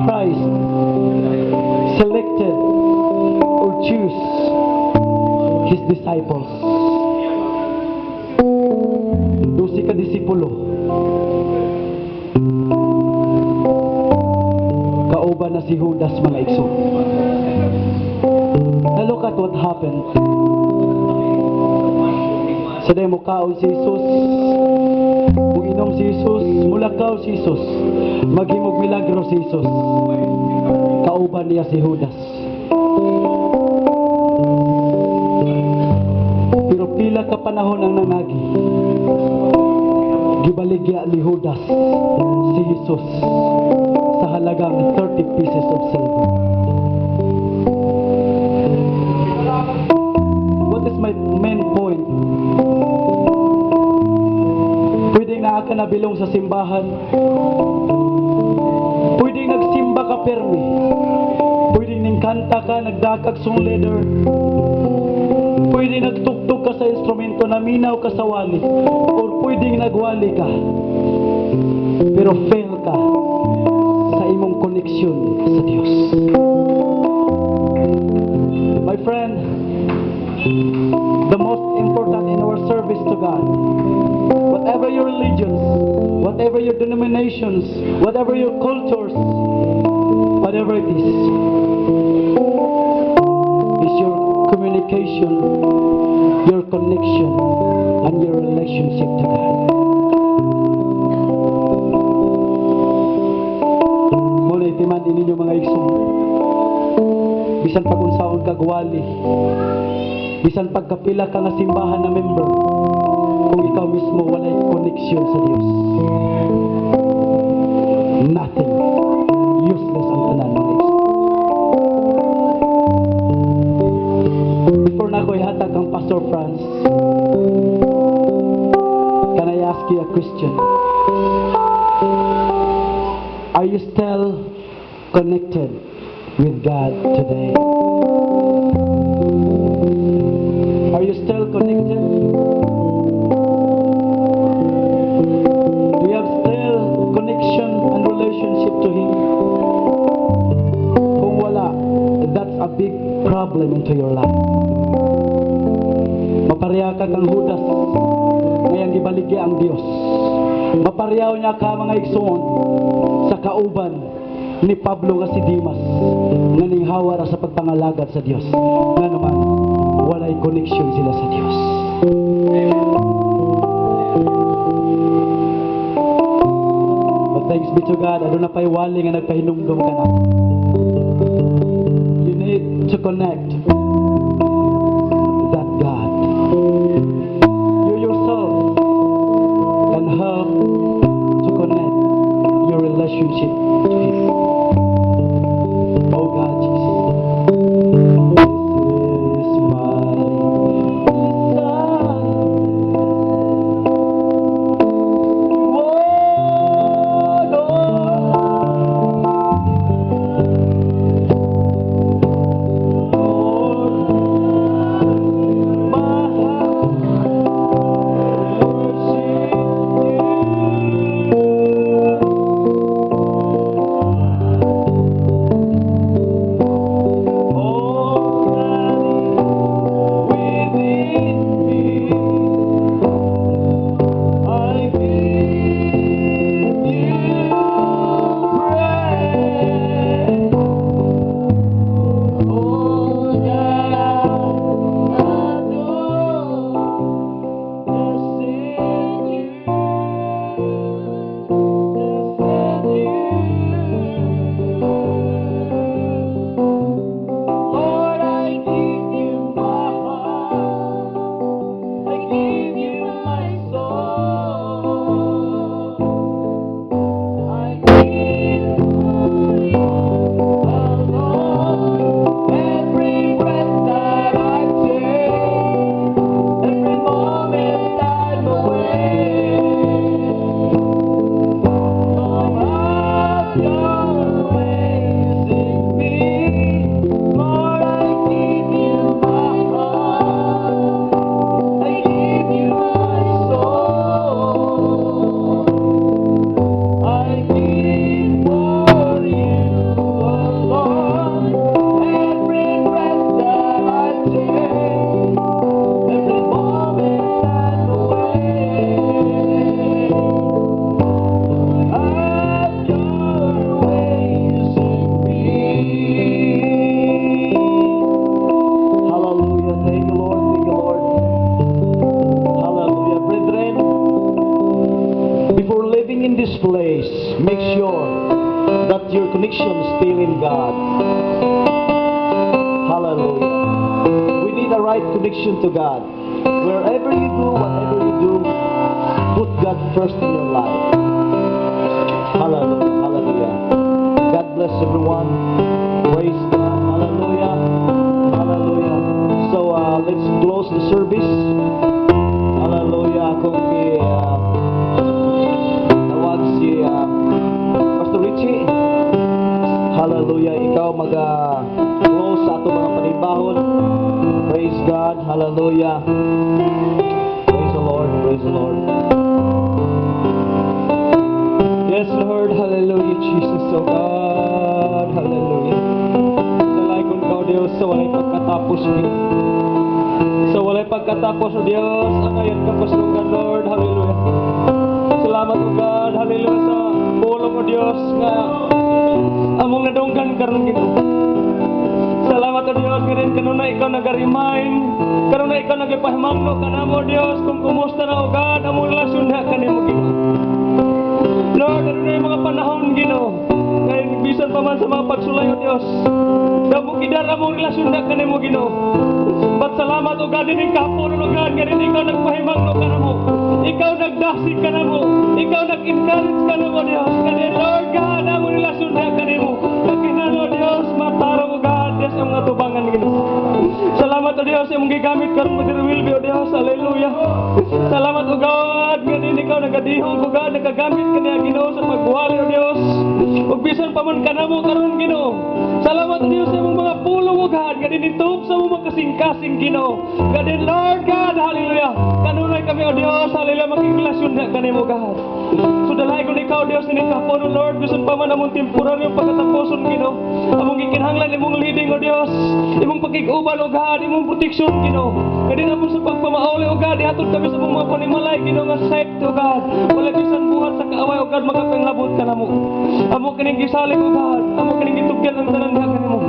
Christ selected or choose His disciples. Dosi ka disipulo. Kauban na si Judas, mga igso. Now look at what happened. Sa day mo kaon si Jesus, inom si Jesus, mulakaw si Jesus, maghimog milagro si Jesus. Kauban niya si Judas. Pero pila ka panahon ang nangagi, gibaligya ni Judas si Jesus sa halagang 30 pieces of silver. What is my main point? Pwedeng naa ka nabilong sa simbahan, pwedeng nagsimba ka permi, pwedeng ningkanta ka, nagdakag song leader, pwedeng nagtugtog ka sa instrumento, naminaw ka sa wali, or pwedeng nagwali ka, pero fail ka sa imong koneksyon sa Diyos. My friend, the most important in our service to God, whatever your religions, whatever your denominations, whatever your cultures, whatever it is your communication, your connection, and your relationship to God. Muna itiman din ninyo mga iksong, bisan pag-unsaon kagwali, bisan pagkapila ka nga simbahan na member, kung ikaw mismo walay connection sa Dios, nothing, useless ang tanan mga iksong. Before na ko ihatag ang Pastor Franz, can I ask you a question? Are you still connected with God today? Are you still connected? Do you have still connection and relationship to Him? Kung wala, that's a big problem into your life. Mapareha ka kang Judas, ngayang gibaligya ang Dios. Maparehaw niya ka mga igsoon sa kauban ni Pablo nga si Dimas, nga ninghawa ra sa pagpangalagad sa Dios, nga naman walay connection sila sa Dios. But thanks be to God, aduna pay wali nga nagpahinumdum ka na. You need to connect that God. You yourself can help to connect your relationship to Him. Oh God, Jesus. This is my desire. Oh, Lord, my heart worship You. connection still in God. Hallelujah. We need a right connection to God. Wherever you go, whatever you do, put God first in your life. Hallelujah. Hallelujah. God bless everyone. Praise God. Hallelujah. Hallelujah. So let's close the service. Hallelujah. Kung tawag si Pastor Richie. Hallelujah. Ikaw mag-close sa ato mga panibahon. Praise God. Hallelujah. Praise the Lord. Praise the Lord. Yes, Lord. Hallelujah, Jesus. Oh God. Hallelujah. Salagon ka, O Diyos, sa walay pagkatapos niyo. Sa walay pagkatapos, O Diyos, ang ayan ka pasungan, Lord. Hallelujah. Salamat, O God. Hallelujah sa pulong, O Diyos, nga among nadunggan karon Ginoo. Salamat, O Diyos, ngayon kanuna ikaw nag-remind, kanuna ikaw nag-ipahimangno ka na mo, Diyos, kung kumusta na, O God, among relasyon na kanimo, Ginoo. Lord, ano na yung mga panahon, Ginoo, ngayon bisan pa man sa mga pagsulay, O Diyos, damo kidara mong relasyon na kanimo, Ginoo. But salamat, O God, din kahapon, O God, ngayon ikaw nagpahimangno ka na mo, ikaw nagdasig ka na mo, ikaw nag-encourage ka na mo, Diyos, ngayon, Lord God, among relasyon na kanimo, kakinan, O Diyos, matarong, O God, Diyos, ang mga tubangan, Ginoo. Salamat, O Diyos, yung gigamit ka rin mo din will be, O Diyos, hallelujah. Salamat, O God, ngayon ikaw nagadihong, O God, nagagamit ka niya, Ginoo, sa pagbuhali, O Diyos, ug bisan pa man ka na mo karon, Ginoo. Salamat, O Diyos, sa mong mga pulong, O God, ngayon ituog sa mong kasing-kasing, Ginoo. Ngayon, Lord God, hallelujah, kanunay kami, O Diyos, hallelujah, magkikilasyon na kanimo, God. So dalay ko ikaw, Diyos, ninikapon, O Lord, bisan pa man among temporaryo pagkatapuson, Ginoo. Among gikinahanglan imong leading, O Diyos, imong pagkiguban, O God, imong proteksyon, Ginoo. Kadi na po sa pagpamauli, O God, ihatod kami sa mga panimalay, Ginoo, nga safe, O God. Wala bisan buhat sa kaaway, O God, makapanglabot ka na mo. Amo kining gisalig, O God, amo kining gitugyan ang tanan diha kanimo.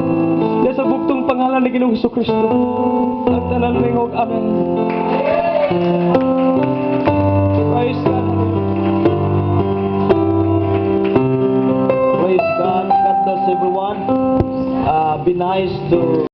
Ya sa bugtong pangalan ni Ginoong Hesukristo. Ang tanan mingog, amen. Praise God. Praise God. God bless everyone. Be nice to